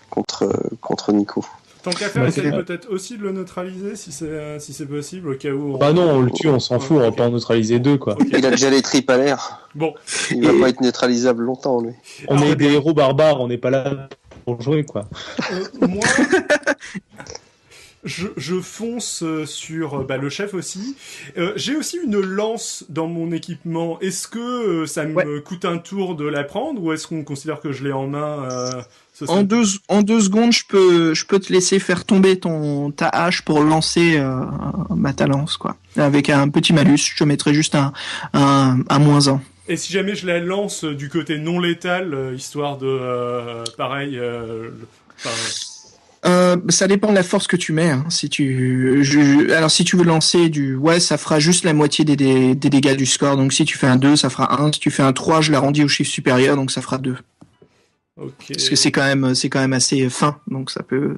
contre Nico. Tant qu'à faire, essaye peut-être aussi de le neutraliser si c'est possible, au cas où. Bah non, on le tue, on s'en fout, on va pas en neutraliser 2, quoi. Okay. Il a déjà les tripes à l'air. Bon. Il va pas être neutralisable longtemps, lui. On est des héros barbares, on n'est pas là pour jouer, quoi. Moi. Je fonce sur le chef aussi. J'ai aussi une lance dans mon équipement. Est-ce que ça me coûte un tour de la prendre ou est-ce qu'on considère que je l'ai en main En 2 secondes, je peux te laisser faire tomber ta hache pour lancer ta lance, quoi. Avec un petit malus, je te mettrai juste un -1. Et si jamais je la lance du côté non létal, histoire de pareil. Ça dépend de la force que tu mets. Hein. Si tu veux lancer ça fera juste la moitié des dégâts du score. Donc si tu fais un 2, ça fera 1. Si tu fais un 3, je l'arrondis au chiffre supérieur, donc ça fera 2. Okay. Parce que c'est quand même assez fin, donc ça peut.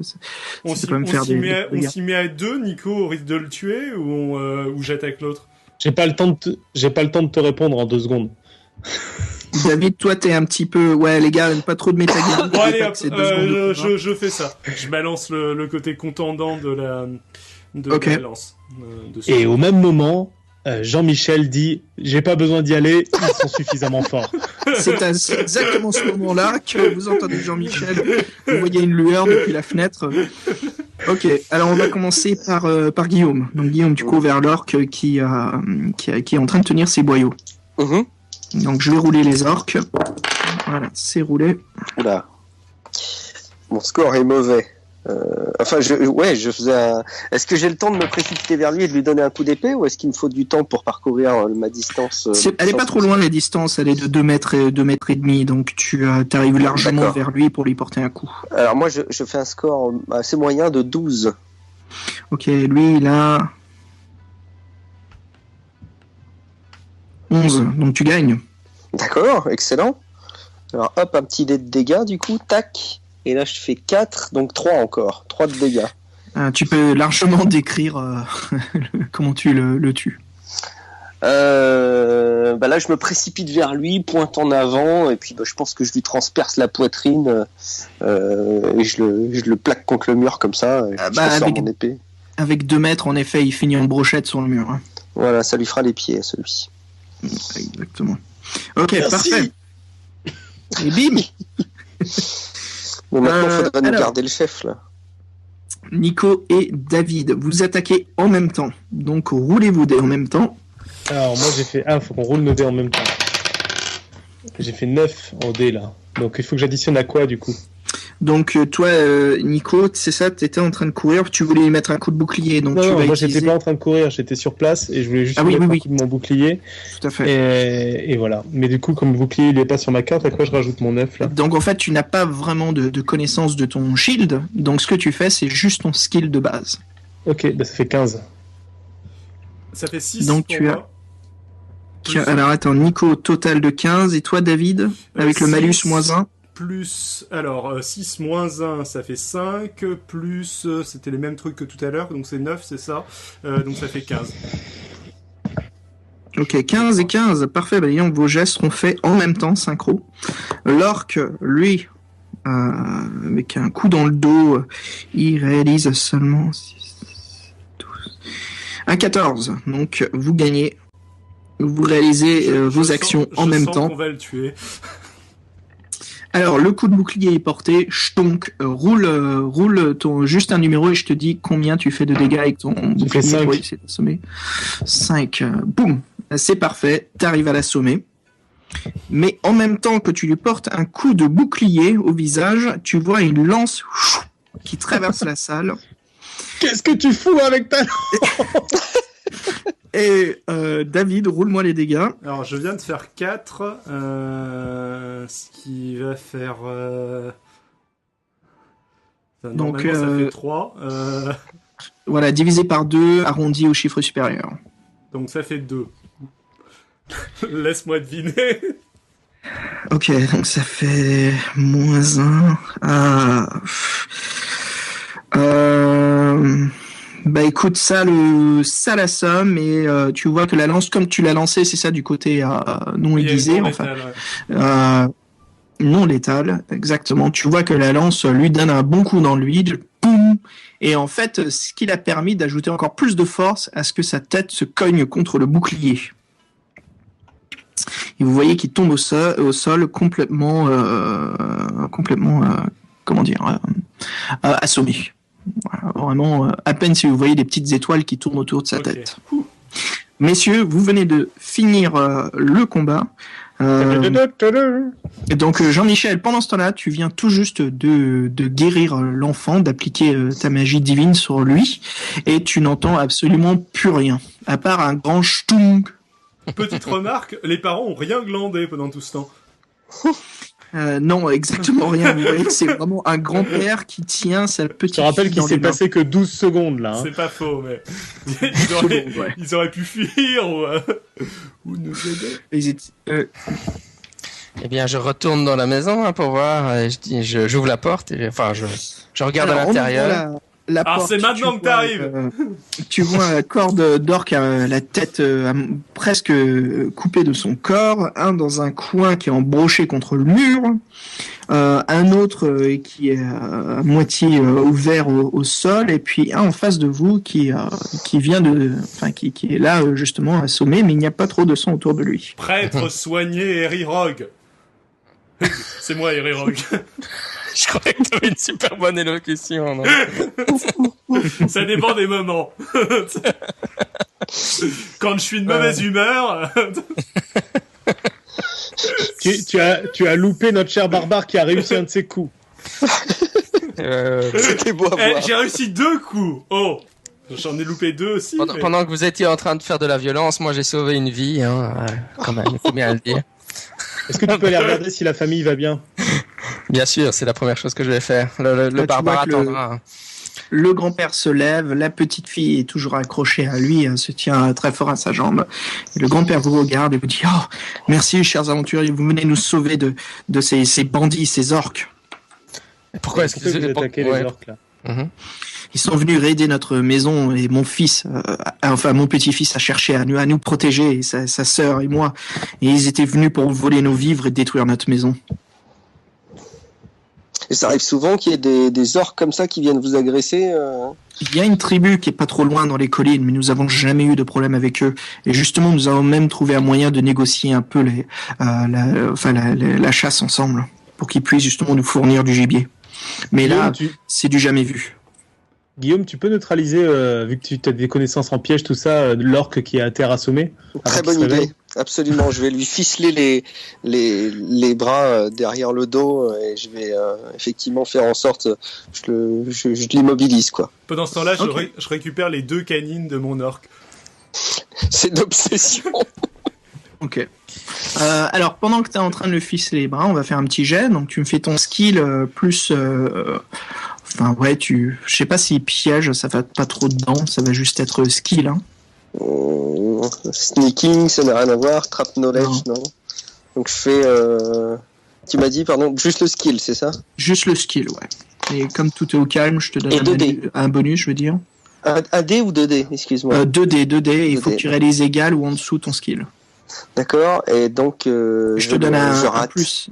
On s'y met à 2, Nico, au risque de le tuer, ou j'attaque l'autre. J'ai pas le temps de te répondre en 2 secondes. David, toi, t'es un petit peu... Ouais, les gars, pas trop de métagame. Bon, allez, hop, je fais ça. Je balance le côté contendant de la lance. Et au même moment, Jean-Michel dit « J'ai pas besoin d'y aller, ils sont suffisamment forts. » C'est exactement ce moment-là que vous entendez Jean-Michel. Vous voyez une lueur depuis la fenêtre. Ok, alors on va commencer par Guillaume. Donc Guillaume, tu cours vers l'orque qui est en train de tenir ses boyaux. Donc je vais rouler les orques. Voilà, c'est roulé. Oula. Mon score est mauvais. Je faisais un... Est-ce que j'ai le temps de me précipiter vers lui et de lui donner un coup d'épée, ou est-ce qu'il me faut du temps pour parcourir ma distance Elle est pas trop loin, la distance, elle est de 2 mètres et demi, donc tu arrives largement vers lui pour lui porter un coup. Alors moi je fais un score assez moyen de 12. Ok, lui il a 11, donc tu gagnes. D'accord, excellent. Alors hop, un petit dé de dégâts du coup, tac. Et là, je fais 4, donc 3 encore. 3 de dégâts. Tu peux largement décrire comment tu le tues. Là, je me précipite vers lui, pointe en avant, et puis je pense que je lui transperce la poitrine, et je le plaque contre le mur comme ça, et je sors mon épée. Avec 2 mètres, en effet, il finit en brochette sur le mur. Hein. Voilà, ça lui fera les pieds, celui-ci. Exactement. Ok, merci. Parfait. Et bim. Bon, maintenant, il faudrait nous garder le chef, là. Nico et David, vous attaquez en même temps. Donc, roulez vos dés en même temps. Alors, moi, j'ai fait... faut qu'on roule nos dés en même temps. J'ai fait 9 en dés, là. Donc, il faut que j'additionne à quoi, du coup ? Donc, toi, Nico, c'est ça, tu étais en train de courir, tu voulais lui mettre un coup de bouclier. Donc non, moi, j'étais pas en train de courir, j'étais sur place et je voulais juste mettre un coup de mon bouclier. Tout à fait. Et voilà. Mais du coup, comme le bouclier, il est pas sur ma carte, à quoi je rajoute mon 9, là ? Donc, en fait, tu n'as pas vraiment de connaissance de ton shield. Donc, ce que tu fais, c'est juste ton skill de base. Ok, ça fait 15. Ça fait 6 donc, pour tu moi. Alors, attends, Nico, total de 15. Et toi, David, avec le malus moins 1 plus, alors 6 moins 1 ça fait 5, plus c'était les mêmes trucs que tout à l'heure, donc c'est 9, c'est ça, donc ça fait 15. Ok, 15 et 15, parfait, disons que vos gestes seront faits en même temps, synchro. L'orque, lui, avec un coup dans le dos, il réalise seulement 6, 12, un 14, donc vous gagnez, vous réalisez vos actions en même temps. On va le tuer. Alors, le coup de bouclier est porté, chtonk, roule juste un numéro et je te dis combien tu fais de dégâts avec ton bouclier pour essayer d'assommer. 5, boum, c'est parfait, t'arrives à l'assommer. Mais en même temps que tu lui portes un coup de bouclier au visage, tu vois une lance qui traverse la salle. Qu'est-ce que tu fous avec ta lance ? Et David, roule-moi les dégâts. Alors, je viens de faire 4, ce qui va faire... Donc, ça fait 3. Voilà, divisé par 2, arrondi au chiffre supérieur. Donc ça fait 2. Laisse-moi deviner. Ok, donc ça fait moins 1. Bah écoute, ça la somme, et tu vois que la lance, comme tu l'as lancée, c'est ça du côté non aiguisé, enfin. Non létal, exactement. Tu vois que la lance lui donne un bon coup dans le vide, boum, et en fait, ce qui l'a permis d'ajouter encore plus de force à ce que sa tête se cogne contre le bouclier. Et vous voyez qu'il tombe au sol complètement, assommé. Voilà, vraiment, à peine si vous voyez des petites étoiles qui tournent autour de sa tête. Messieurs, vous venez de finir le combat. Donc Jean-Michel, pendant ce temps-là, tu viens tout juste de guérir l'enfant, d'appliquer ta magie divine sur lui, et tu n'entends absolument plus rien, à part un grand ch'toung petite remarque, les parents ont rien glandé pendant tout ce temps. Non, exactement rien. Vous voyez que c'est vraiment un grand-père qui tient sa petite Je te rappelle fille qu'il dans s'est les mains. passé que 12 secondes là. Hein. C'est pas faux, mais Ouais. ils auraient pu fuir ou nous aider. Ils étaient- Eh bien, je retourne dans la maison pour voir. Et j'ouvre la porte. Je regarde Alors, à on ouvre l'intérieur. la Ah, porte, c'est maintenant tu que vois, t'arrives. tu vois un corps d'orque, la tête presque coupée de son corps, un dans un coin qui est embroché contre le mur, un autre qui est à moitié ouvert au sol, et puis un en face de vous qui vient qui est là justement assommé, mais il n'y a pas trop de sang autour de lui. Prêtre soigné Harry Rogue. C'est moi, Harry Rogue. Je croyais que t'avais une super bonne élocution. Non Ça dépend des moments. Quand je suis de mauvaise humeur, Tu as loupé notre cher barbare qui a réussi un de ses coups. C'était beau à voir. j'ai réussi 2 coups. Oh, j'en ai loupé 2 aussi. mais- pendant que vous étiez en train de faire de la violence, moi j'ai sauvé une vie. Quand même, il faut bien le dire. Est-ce que tu peux aller regarder si la famille va bien? Bien sûr, c'est la première chose que je vais faire. Le tu barbare vois que attendra. Le grand-père se lève, la petite fille est toujours accrochée à lui, elle se tient très fort à sa jambe. Et le grand-père vous regarde et vous dit « Oh, merci, chers aventuriers, vous venez nous sauver de ces bandits, ces orques. Pourquoi est-ce Pourquoi vous attaquez les orques là? Mhm. Ils sont venus raider notre maison et mon fils, mon petit-fils a cherché à nous protéger, et sa sœur et moi. Et ils étaient venus pour voler nos vivres et détruire notre maison. » Et ça arrive souvent qu'il y ait des orques comme ça qui viennent vous agresser. Il y a une tribu qui est pas trop loin dans les collines, mais nous n'avons jamais eu de problème avec eux. Et justement, nous avons même trouvé un moyen de négocier un peu la chasse ensemble, pour qu'ils puissent justement nous fournir du gibier. Mais là, c'est du jamais vu. Guillaume, tu peux neutraliser, vu que tu as des connaissances en piège, tout ça, l'orque qui est à terre assommé? Très bonne idée. Absolument. Je vais lui ficeler les bras derrière le dos et je vais effectivement faire en sorte, je l'immobilise quoi. Pendant ce temps-là, Ok. je récupère les 2 canines de mon orque. C'est d'obsession. Ok. Alors, pendant que tu es en train de le ficeler les bras, on va faire un petit jet. Donc, tu me fais ton skill plus... je sais pas si piège, ça va pas trop dedans. Ça va juste être skill, hein. Sneaking, ça n'a rien à voir. Trap knowledge, non. Donc je fais... Tu m'as dit, pardon, juste le skill, c'est ça? Juste le skill, ouais. Et comme tout est au calme, je te donne Et 2D. un bonus, je veux dire. Un D ou 2D, excuse-moi. 2D, et il faut 2D. que tu réalises égal ou en dessous ton skill. D'accord, et donc... je te donne je un rate. plus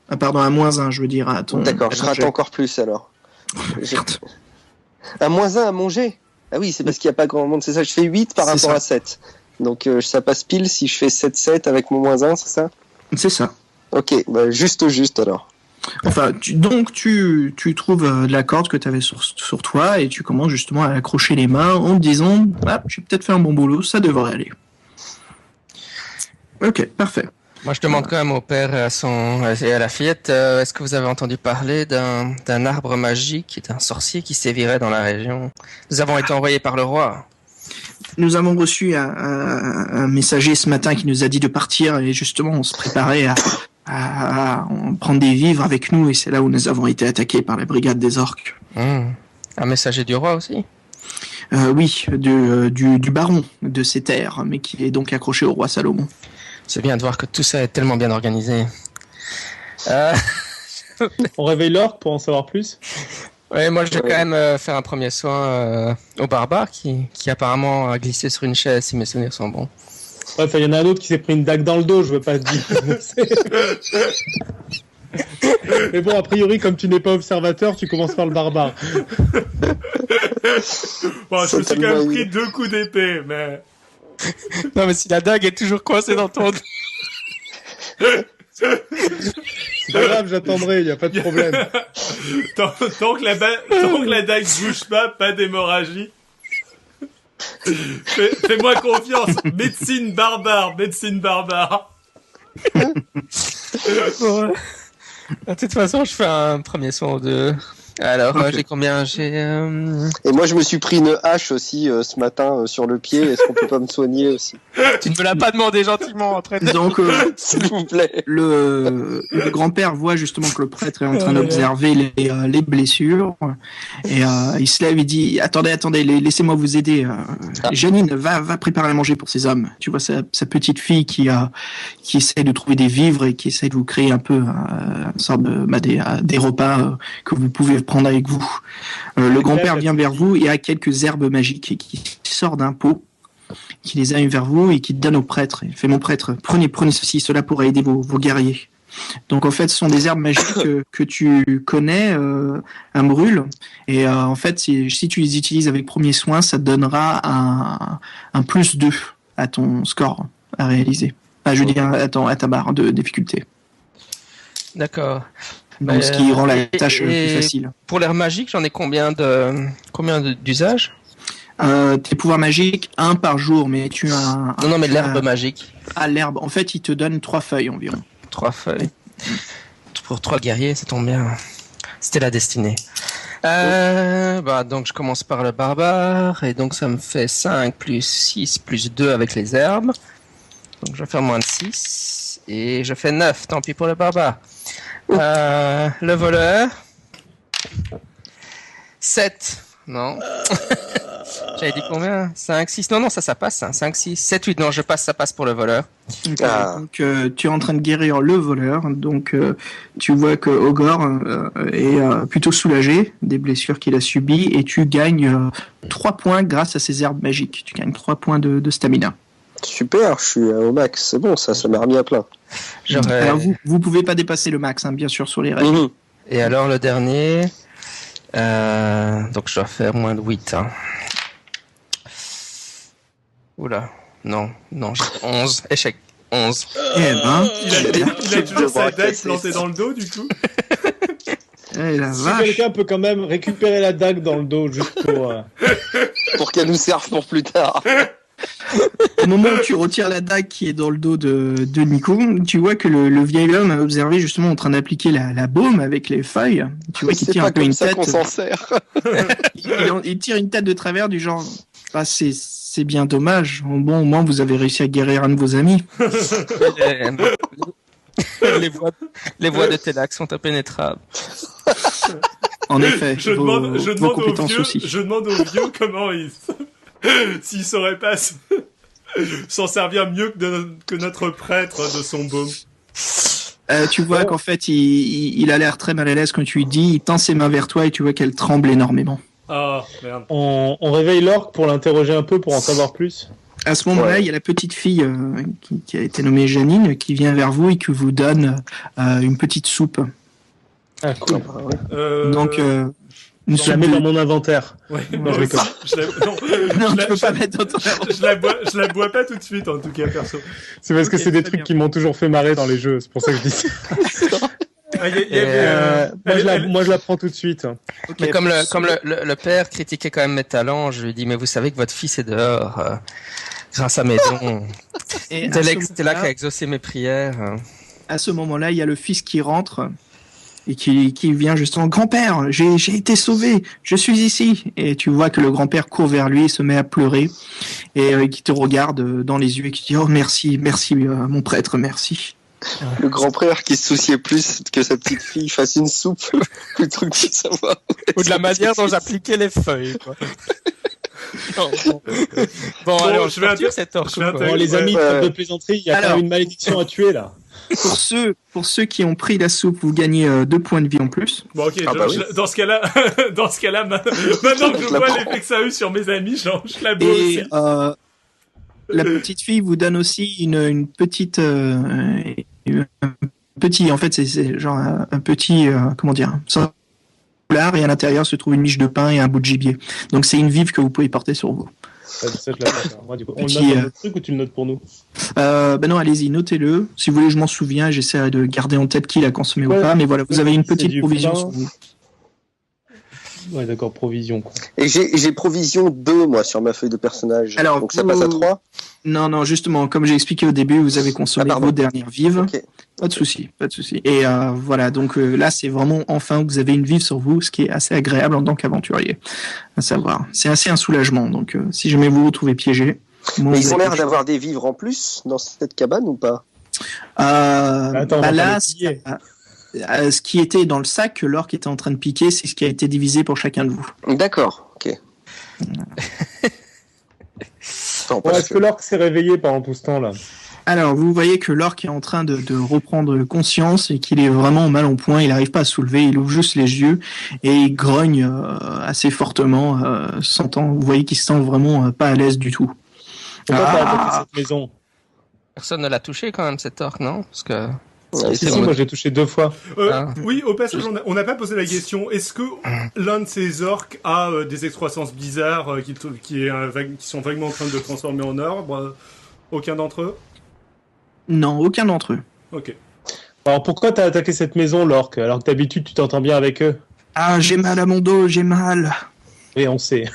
1. Pardon, un moins 1, je veux dire, à ton... D'accord, à je ton rate jet. encore plus alors. Merde. Un moins 1 à manger. Ah oui, c'est parce qu'il n'y a pas grand monde, c'est ça. Je fais 8 par C'est rapport ça. à 7. Donc ça passe pile si je fais 7-7 avec mon moins 1, c'est ça? C'est ça. Ok, bah, juste alors. Enfin, tu trouves de la corde que tu avais sur toi et tu commences justement à accrocher les mains en te disant j'ai peut-être fait un bon boulot, ça devrait aller. Ok, parfait. Moi, je demande quand même au père et à la fillette, est-ce que vous avez entendu parler d'un arbre magique, d'un sorcier qui sévirait dans la région? Nous avons été envoyés par le roi. Nous avons reçu un messager ce matin qui nous a dit de partir et justement on se préparait à prendre des vivres avec nous et c'est là où nous avons été attaqués par la brigade des orques. Un messager du roi aussi? Oui, du baron de ces terres, mais qui est donc accroché au roi Salomon. C'est bien de voir que tout ça est tellement bien organisé. On réveille l'orque pour en savoir plus? Ouais, moi je vais quand même faire un premier soin au barbare qui apparemment a glissé sur une chaise si mes souvenirs sont bons. Ouais, il y en a un autre qui s'est pris une dague dans le dos, je veux pas te dire. Mais bon, a priori, comme tu n'es pas observateur, tu commences par le barbare. Bon, je me suis quand même tellement pris 2 coups d'épée, mais... Non mais si la dague est toujours coincée dans ton dos. C'est pas grave, j'attendrai, y a pas de problème. tant que la dague bouge pas d'hémorragie. Fais-moi confiance. Médecine barbare. De toute façon, je fais un premier soin aux deux Alors, Ok. j'ai combien? Et moi, je me suis pris une hache aussi ce matin sur le pied. Est-ce qu'on peut pas me soigner aussi? Tu ne me l'as pas demandé gentiment, en train de... Donc, S'il vous plaît. le grand-père voit justement que le prêtre est en train d'observer les blessures et il se lève, il dit attendez, laissez-moi vous aider. Janine, va préparer à manger pour ces hommes. Tu vois sa petite fille qui essaie de trouver des vivres et qui essaie de vous créer un peu une sorte de des repas que vous pouvez prendre avec vous. Le grand-père vient vers vous et a quelques herbes magiques qui sortent d'un pot, qui les amène vers vous et qui donne au prêtre. Il fait mon prêtre, prenez ceci, cela pourra aider vos guerriers. Donc en fait, ce sont des herbes magiques que tu connais, Ambrul, et en fait, si tu les utilises avec premier soin, ça te donnera un plus 2 à ton score à réaliser. Je veux dire, à ta barre de difficulté. D'accord. Donc ce qui rend la tâche plus facile. Pour l'herbe magique, j'en ai combien d'usages? Tes pouvoirs magiques, 1 par jour, mais tu as... Non, mais l'herbe magique. Ah, l'herbe. En fait, il te donne 3 feuilles environ. 3 feuilles. Pour 3 guerriers, ça tombe bien. C'était la destinée. Donc je commence par le barbare, et donc ça me fait 5 plus 6 plus 2 avec les herbes. Donc je vais faire moins de 6, et je fais 9, tant pis pour le barbare. Le voleur. 7. Non. J'avais dit combien? 5, 6. Non, ça passe. 5, 6, 7, 8. Non, ça passe pour le voleur. Okay. Donc, tu es en train de guérir le voleur. Donc, tu vois que Ogor est plutôt soulagé des blessures qu'il a subies et tu gagnes 3 points grâce à ces herbes magiques. Tu gagnes 3 points de stamina. Super, je suis au max. C'est bon, ça m'a remis à plein. Alors, vous pouvez pas dépasser le max, hein, bien sûr, sur les règles. Et alors, le dernier... donc je dois faire moins de 8. Hein. Oula, non, j'ai 11. Échec, 11. Eh ben, Il a toujours sa dague plantée dans le dos, du coup. Eh la Si vache. quelqu'un peut quand même récupérer la dague dans le dos juste pour qu'elle nous serve pour plus tard. Au moment où tu retires la dague qui est dans le dos de Nico, tu vois que le vieil homme a observé justement en train d'appliquer la baume avec les feuilles. Tu vois qu'il tire un peu une tête. C'est pas comme ça qu'on s'en sert. Il tire une tête de travers du genre, c'est bien dommage. Bon, au moins vous avez réussi à guérir un de vos amis. Les voies de Télac sont impénétrables. En effet, je demande aux vieux comment s'il saurait pas s'en servir mieux que notre prêtre de son baume. Tu vois qu'en fait, il a l'air très mal à l'aise quand tu lui dis, il tend ses mains vers toi et tu vois qu'elle tremble énormément. Ah, merde. On réveille l'orque pour l'interroger un peu, pour en savoir plus. À ce moment-là, il y a la petite fille qui a été nommée Janine qui vient vers vous et qui vous donne une petite soupe. Ah, cool. Donc, je la mets dans mon inventaire. Ouais, non, je rigole. Non, tu peux pas mettre dans ton inventaire. Je la bois pas tout de suite, en tout cas, perso. C'est parce que c'est des trucs qui m'ont toujours fait marrer dans les jeux, c'est pour ça que je dis ça. Moi, je la prends tout de suite. Okay, mais comme le père critiquait quand même mes talents, je lui dis, mais vous savez que votre fils est dehors grâce à mes dons. C'était là qu'a exaucé mes prières. À ce moment-là, il y a le fils qui rentre et qui vient justement, grand-père, j'ai été sauvé, je suis ici. Et tu vois que le grand-père court vers lui et se met à pleurer et qui te regarde dans les yeux et qui dit, oh merci mon prêtre, merci. Le grand-père qui se souciait plus que sa petite fille fasse une soupe plutôt que de savoir. Ou de la manière dont j'appliquais les feuilles, quoi. Bon, alors, je vais dire cette torche. Bon, les amis, trêve de plaisanterie, il y a quand même une malédiction à tuer, là. Pour ceux qui ont pris la soupe, vous gagnez 2 points de vie en plus. Bon, ok, dans ce cas-là, maintenant que je vois l'effet que ça a eu sur mes amis, je la bois aussi. La petite fille vous donne aussi une petite, en fait, c'est genre un petit, comment dire, foulard, et à l'intérieur se trouve une miche de pain et un bout de gibier. Donc c'est une vive que vous pouvez porter sur vous. Ça, je la note. Moi, du coup, on le note dans notre truc ou tu le notes pour nous? Non, allez-y, notez-le. Si vous voulez, je m'en souviens, j'essaierai de garder en tête qui l'a consommé ou pas, mais voilà, vous avez une petite provision sur vous. Ouais, d'accord, provision, quoi. Et j'ai provision 2, moi, sur ma feuille de personnage. Alors, donc ça passe à 3. Non, justement, comme j'ai expliqué au début, vous avez consommé vos dernières vives. Ok. Pas de souci. Et voilà, donc là, c'est vraiment enfin vous avez une vive sur vous, ce qui est assez agréable en tant qu'aventurier. À savoir, c'est assez un soulagement. Donc, si jamais vous vous retrouvez piégé, mais ils ont l'air d'avoir des vivres en plus dans cette cabane ou pas? Attends, là, ce qui était dans le sac que l'orque était en train de piquer, c'est ce qui a été divisé pour chacun de vous. D'accord, ok. Est-ce que l'orque s'est réveillé pendant tout ce temps-là? Alors, vous voyez que l'orque est en train de reprendre conscience et qu'il est vraiment mal en point. Il n'arrive pas à se soulever, il ouvre juste les yeux et il grogne assez fortement. Vous voyez qu'il se sent vraiment pas à l'aise du tout. Pourquoi t'as attaqué cette maison? Personne ne l'a touché quand même, cet orque, non? Parce que... Si, moi j'ai touché 2 fois. Oui, au passage, on n'a pas posé la question. Est-ce que l'un de ces orques a des excroissances bizarres qui sont vaguement en train de le transformer en arbre? Aucun d'entre eux? Non, aucun d'entre eux. Ok. Alors pourquoi t'as attaqué cette maison, l'orque, alors que d'habitude tu t'entends bien avec eux? Ah, j'ai mal à mon dos, j'ai mal. Oui, on sait.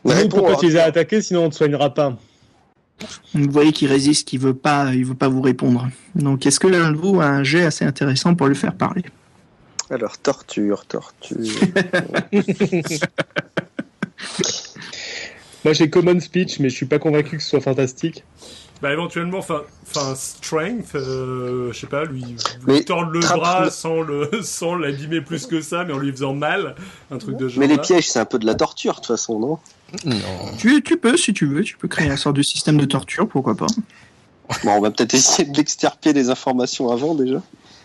Mais Pourquoi tu les as attaqués, sinon on ne te soignera pas? Vous voyez qu'il résiste, qu'il veut pas vous répondre. Donc, est-ce que l'un de vous a un jet assez intéressant pour le faire parler? Alors, torture. Moi j'ai common speech, mais je suis pas convaincu que ce soit fantastique. Bah éventuellement, enfin strength, je sais pas, lui tordre le trappe- bras sans l'abîmer plus que ça, mais en lui faisant mal, un truc de genre. Mais les là. pièges, c'est un peu de la torture, de toute façon, non? Non. Tu peux, si tu veux, tu peux créer un sorte de système de torture, pourquoi pas. Bon, on va peut-être essayer de l'extirper des informations avant, déjà.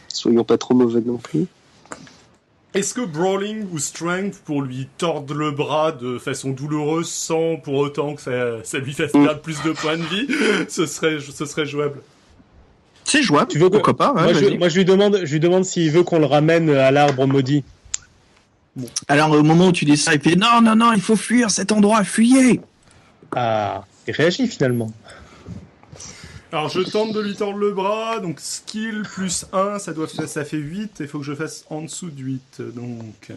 Soyons pas trop mauvais non plus. Est-ce que brawling ou strength pour lui tordre le bras de façon douloureuse sans pour autant que ça lui fasse perdre plus de points de vie, ce serait jouable? C'est jouable, Tu veux que- pourquoi pas. Moi je lui demande s'il veut qu'on le ramène à l'arbre maudit. Alors, au moment où tu dis ça, il fait non, il faut fuir cet endroit, fuyez. Ah, il réagit finalement. Alors je tente de lui tordre le bras, donc skill plus 1, ça fait 8, et il faut que je fasse en dessous de 8, donc...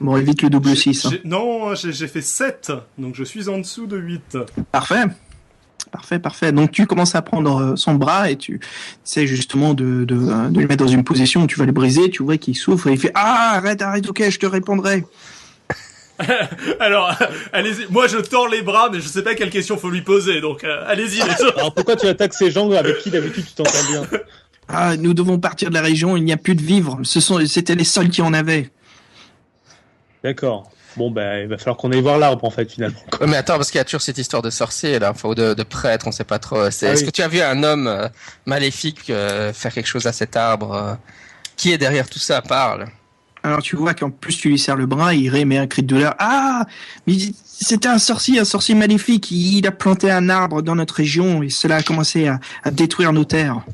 Bon, évite le double 6. Non, j'ai fait 7, donc je suis en dessous de 8. Parfait. Donc tu commences à prendre son bras et tu essaies justement de lui mettre dans une position où tu vas le briser, tu vois qu'il souffre et il fait « Ah, arrête, ok, je te répondrai ». Alors, allez-y, moi je tords les bras, mais je sais pas quelle question faut lui poser, donc allez-y les autres. Alors pourquoi tu attaques ces gens avec qui d'habitude tu t'entends bien? Ah, nous devons partir de la région, il n'y a plus de vivres, c'était les seuls qui en avaient. D'accord. Bon, il va falloir qu'on aille voir l'arbre en fait finalement. Ouais, mais attends, parce qu'il y a toujours cette histoire de sorcier là, enfin, ou de prêtre, on sait pas trop. Est-ce que tu as vu un homme maléfique faire quelque chose à cet arbre? Qui est derrière tout ça? Parle. Alors tu vois qu'en plus tu lui serres le bras, il émet un cri de douleur. Ah, mais c'était un sorcier maléfique. Il a planté un arbre dans notre région et cela a commencé à détruire nos terres.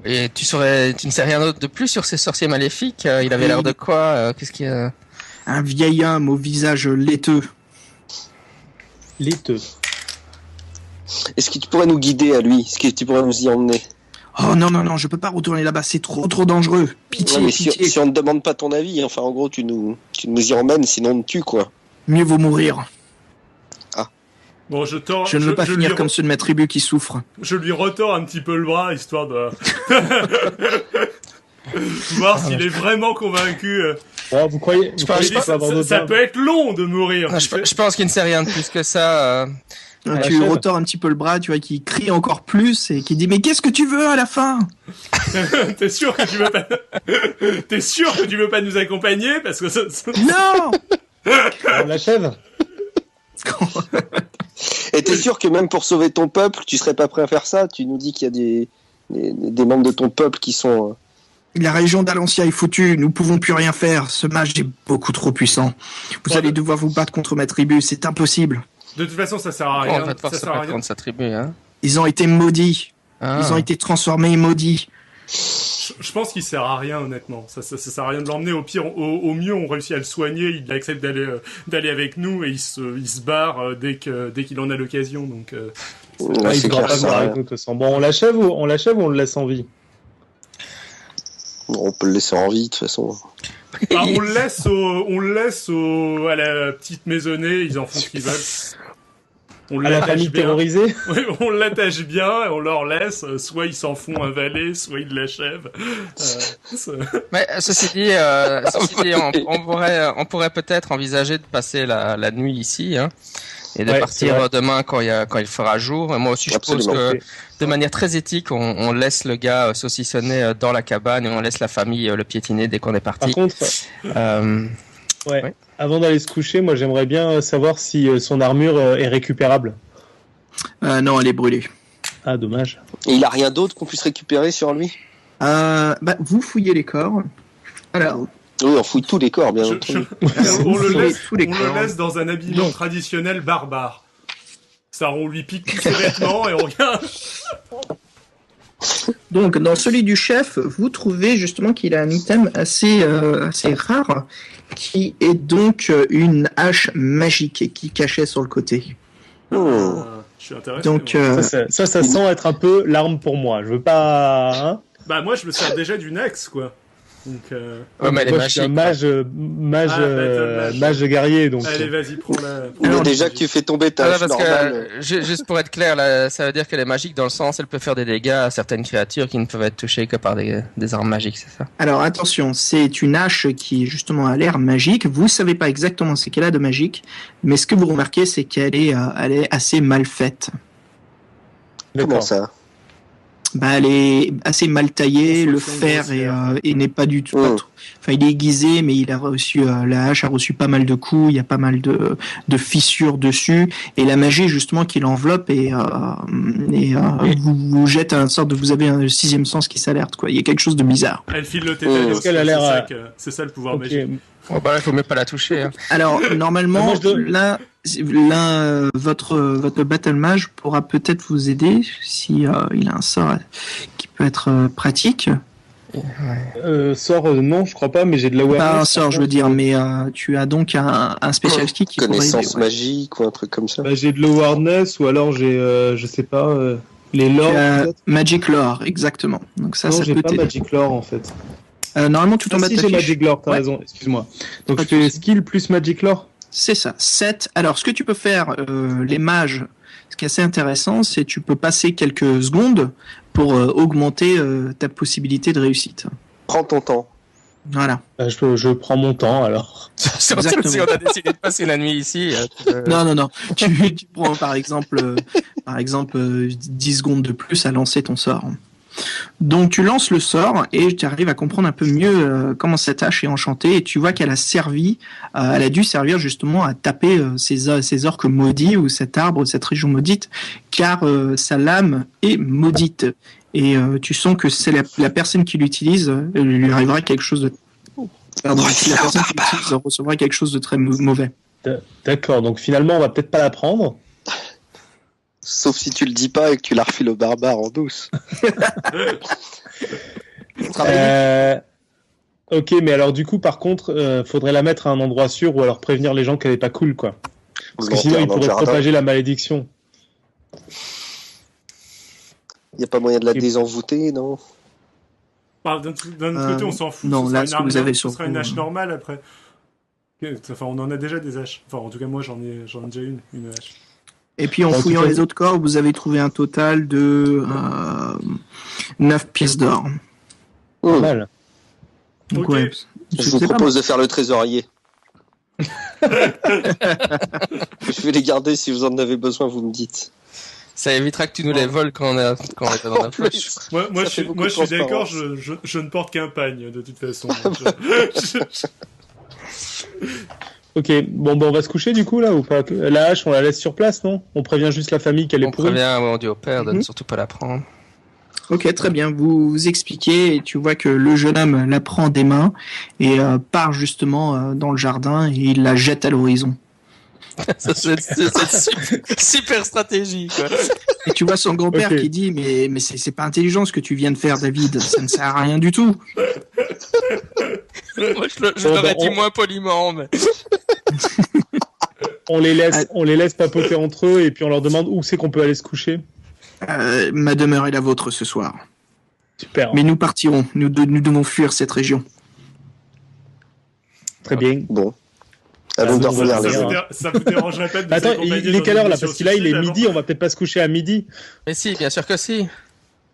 Et tu ne sais rien d'autre de plus sur ces sorciers maléfiques? Il avait l'air de quoi? Qu'est-ce qu'il y a? Un vieil homme au visage laiteux. Laiteux. Est-ce que tu pourrais nous guider à lui? Est-ce que tu pourrais nous y emmener? Oh non, je peux pas retourner là-bas, c'est trop dangereux. Pitié, Ouais, mais pitié. si on ne demande pas ton avis, enfin en gros tu nous y emmènes, sinon on te tue quoi. Mieux vaut mourir. Bon, je ne veux pas finir comme ceux de ma tribu qui souffrent. Je lui retors un petit peu le bras, histoire de... voir s'il est vraiment convaincu. Oh, vous croyez Ça peut être long de mourir. Non, je pense qu'il ne sait rien de plus que ça. Tu retors un petit peu le bras, tu vois qu'il crie encore plus et qu'il dit mais qu'est-ce que tu veux à la fin? T'es sûr que tu veux pas T'es sûr que tu veux pas nous accompagner parce que Non. On l'achève. Et t'es sûr que même pour sauver ton peuple, tu serais pas prêt à faire ça? Tu nous dis qu'il y a des membres de ton peuple qui sont... La région d'Alancia est foutue, nous pouvons plus rien faire. Ce mage est beaucoup trop puissant. Vous allez devoir vous battre contre ma tribu, c'est impossible. De toute façon, ça sert à rien. On va devoir se battre contre sa tribu, hein. Ils ont été maudits. Ils ont été transformés et maudits. Je pense qu'il sert à rien, honnêtement. Ça sert à rien de l'emmener. Au pire, au mieux, on réussit à le soigner. Il accepte d'aller avec nous et il se barre dès qu'il en a l'occasion. Donc, Ouais, il c'est ne pourra clair, pas venir ça. avec nous de toute façon. Bon, on l'achève ou on le laisse en vie? On peut le laisser en vie de toute façon. Bah, on le laisse à la petite maisonnée, ils en font ce qu'ils veulent. On À la l'attache famille bien. terrorisée? Oui, on l'attache bien et on leur laisse. Soit ils s'en font un valet, soit ils l'achèvent. Mais ceci dit, on pourrait peut-être envisager de passer la nuit ici, hein, et de Ouais, c'est partir vrai. demain quand il fera jour. Et moi aussi, je pense Absolument. que de manière très éthique, on laisse le gars saucissonner dans la cabane et on laisse la famille le piétiner dès qu'on est Par parti. contre, Ouais. avant d'aller se coucher, moi j'aimerais bien savoir si son armure est récupérable. Non, elle est brûlée. Ah, dommage. Et il a rien d'autre qu'on puisse récupérer sur lui? Vous fouillez les corps. Alors, Oui, on fouille tous les corps, bien Je- entendu. on le laisse, tous les on corps. le laisse dans un habillement traditionnel barbare. Ça, on lui pique tous ses vêtements et on regarde. Donc, dans celui du chef, vous trouvez justement qu'il a un item assez rare, qui est donc une hache magique qui cachait sur le côté. Je suis intéressé. Donc, moi. Ça sent être un peu l'arme pour moi. Je veux pas. Hein. Bah, moi, je me sers déjà d'une axe, quoi. Donc, Ouais, mais elle est Moi, je suis un magique. mage guerrier, donc. allez, vas-y, prends-la. Mais déjà que tu fais tomber ta Ah, hache parce normale. que, juste pour être clair, là, ça veut dire qu'elle est magique dans le sens, elle peut faire des dégâts à certaines créatures qui ne peuvent être touchées que par des armes magiques, c'est ça? alors attention, c'est une hache qui justement a l'air magique. Vous savez pas exactement ce qu'elle a de magique, mais ce que vous remarquez, c'est qu'elle est assez mal faite. Comment D'accord. ça? Elle est assez mal taillée, le Construction fer grossière. et n'est pas du tout. Mm. Enfin, il est aiguisé, mais il a reçu la hache a reçu pas mal de coups. Il y a pas mal de fissures dessus, et la magie justement qui l'enveloppe vous jette un sorte de. Vous avez un sixième sens qui s'alerte, quoi. Il y a quelque chose de bizarre. Elle file le tétanos. Parce qu'elle a l'air, C'est ça le pouvoir Ok. magique. Oh, bah, il faut même pas la toucher, hein. Alors normalement, Moi, je dois- votre battle mage pourra peut-être vous aider si il a un sort qui peut être pratique. Sort, non, je crois pas, mais j'ai de la awareness. Pas un sort, je veux dire, mais tu as donc un special skill qui pourrait aider. Connaissance Ouais. magique ou un truc comme ça? Bah, j'ai de l'awareness ou alors j'ai, je sais pas, les lore. Tu as peut-être. Magic Lore, exactement. Donc ça Non, j'ai peut pas t'aider. Magic Lore en fait. Normalement, tout en Ah, bas si de ta j'ai fiche. Magic Lore, t'as Ouais. raison, excuse-moi. Donc Pas je de fais souci. skill plus Magic Lore. C'est ça, 7. Alors, ce que tu peux faire, les mages, ce qui est assez intéressant, c'est que tu peux passer quelques secondes pour augmenter ta possibilité de réussite. Prends ton temps. Voilà. Bah, je prends mon temps alors. Surtout Exactement. si on a décidé de passer la nuit ici. Non. Tu prends par exemple 10 secondes de plus à lancer ton sort. Donc tu lances le sort et tu arrives à comprendre un peu mieux comment cette hache est enchantée, et tu vois qu'elle a servi, elle a dû servir justement à taper ces orques maudits, ou cet arbre, cette région maudite, car sa lame est maudite. Et tu sens que c'est la personne qui l'utilise, lui arrivera quelque chose de... Pardon, si la personne qui l'utilise recevra quelque chose de très mauvais. D'accord, donc finalement on va peut-être pas la prendre. Sauf si tu le dis pas et que tu la refiles au barbare en douce. Ok, mais alors du coup par contre, faudrait la mettre à un endroit sûr ou alors prévenir les gens qu'elle est pas cool quoi. Parce que sinon ils pourraient propager la malédiction. Il n'y a pas moyen de la désenvoûter, non? Bah, d'un côté, on s'en fout. non, ce là, sera ce une que arme- vous avez ce sera surtout, une hache normale après. Enfin, on en a déjà des haches. Enfin, en tout cas, moi, j'en ai déjà une hache. Et puis en Bon, fouillant tout à les autres corps, vous avez trouvé un total de 9 pièces d'or. Pas mal. Donc, Ok. ouais, Je vous c'est pas propose de faire le trésorier. Je vais les garder, si vous en avez besoin, vous me dites. Ça évitera que tu nous les voles quand on est dans la poche. Moi, Ça fait beaucoup de je suis d'accord, transparence. je ne porte qu'un pagne, de toute façon. Ok, bon, on va se coucher du coup là ou pas? La hache, on la laisse sur place, non? On prévient juste la famille qu'elle est On pourrie. prévient, on dit au père de ne Mhm. surtout pas la prendre. Ok, très bien. Vous expliquez, et tu vois que le jeune homme la prend des mains et part justement dans le jardin, et il la jette à l'horizon. Ça, c'est super stratégie, quoi. Et tu vois son grand-père Ok. qui dit mais c'est pas intelligent ce que tu viens de faire, David. Ça ne sert à rien du tout. Moi, je Bon, l'aurais bah, dit on- moins poliment, mais... on les laisse papoter entre eux et puis on leur demande où c'est qu'on peut aller se coucher. Ma demeure est la vôtre ce soir. Super. Mais nous partirons. Nous devons fuir cette région. Très bien. Bon. Allons dormir, les gars. Ça vous dérangerait pas de nous Attends, accompagner il est dans quelle une heure là? mission Parce que là, il est suicide, midi, on va peut-être pas se coucher à midi. Mais si, bien sûr que si.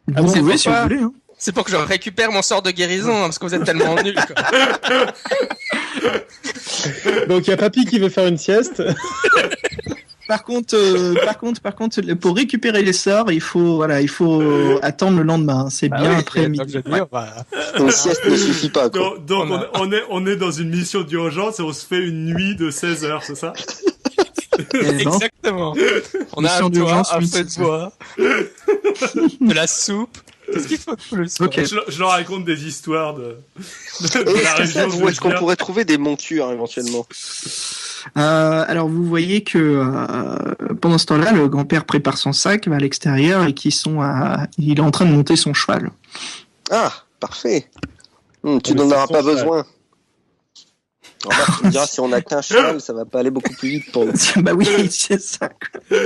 Vous c'est pouvez si vous pourquoi voulez. Hein. C'est pour que je récupère mon sort de guérison, hein, parce que vous êtes tellement nuls. Quoi. Donc il y a Papy qui veut faire une sieste. Par contre, pour récupérer les sorts, il faut attendre le lendemain. C'est bien après midi. Une sieste ne suffit pas, quoi. Donc on est dans une mission d'urgence et on se fait une nuit de 16 heures, c'est ça? Exactement. On a Mission un toit, d'urgence, un oui, feu de c'est bois, de la soupe. Qu'est-ce qu'il faut de plus? Quoi. Ok. Je leur raconte des histoires de Et la région. où est-ce qu'on pourrait trouver des montures, éventuellement? Alors vous voyez que pendant ce temps-là, le grand-père prépare son sac, va à l'extérieur et il est en train de monter son cheval. Ah, parfait. Tu mais n'en c'est auras son pas cheval. besoin. Alors, tu me diras, si on a qu'un cheval, ça va pas aller beaucoup plus vite pour nous. Bah oui, c'est ça. Quoi.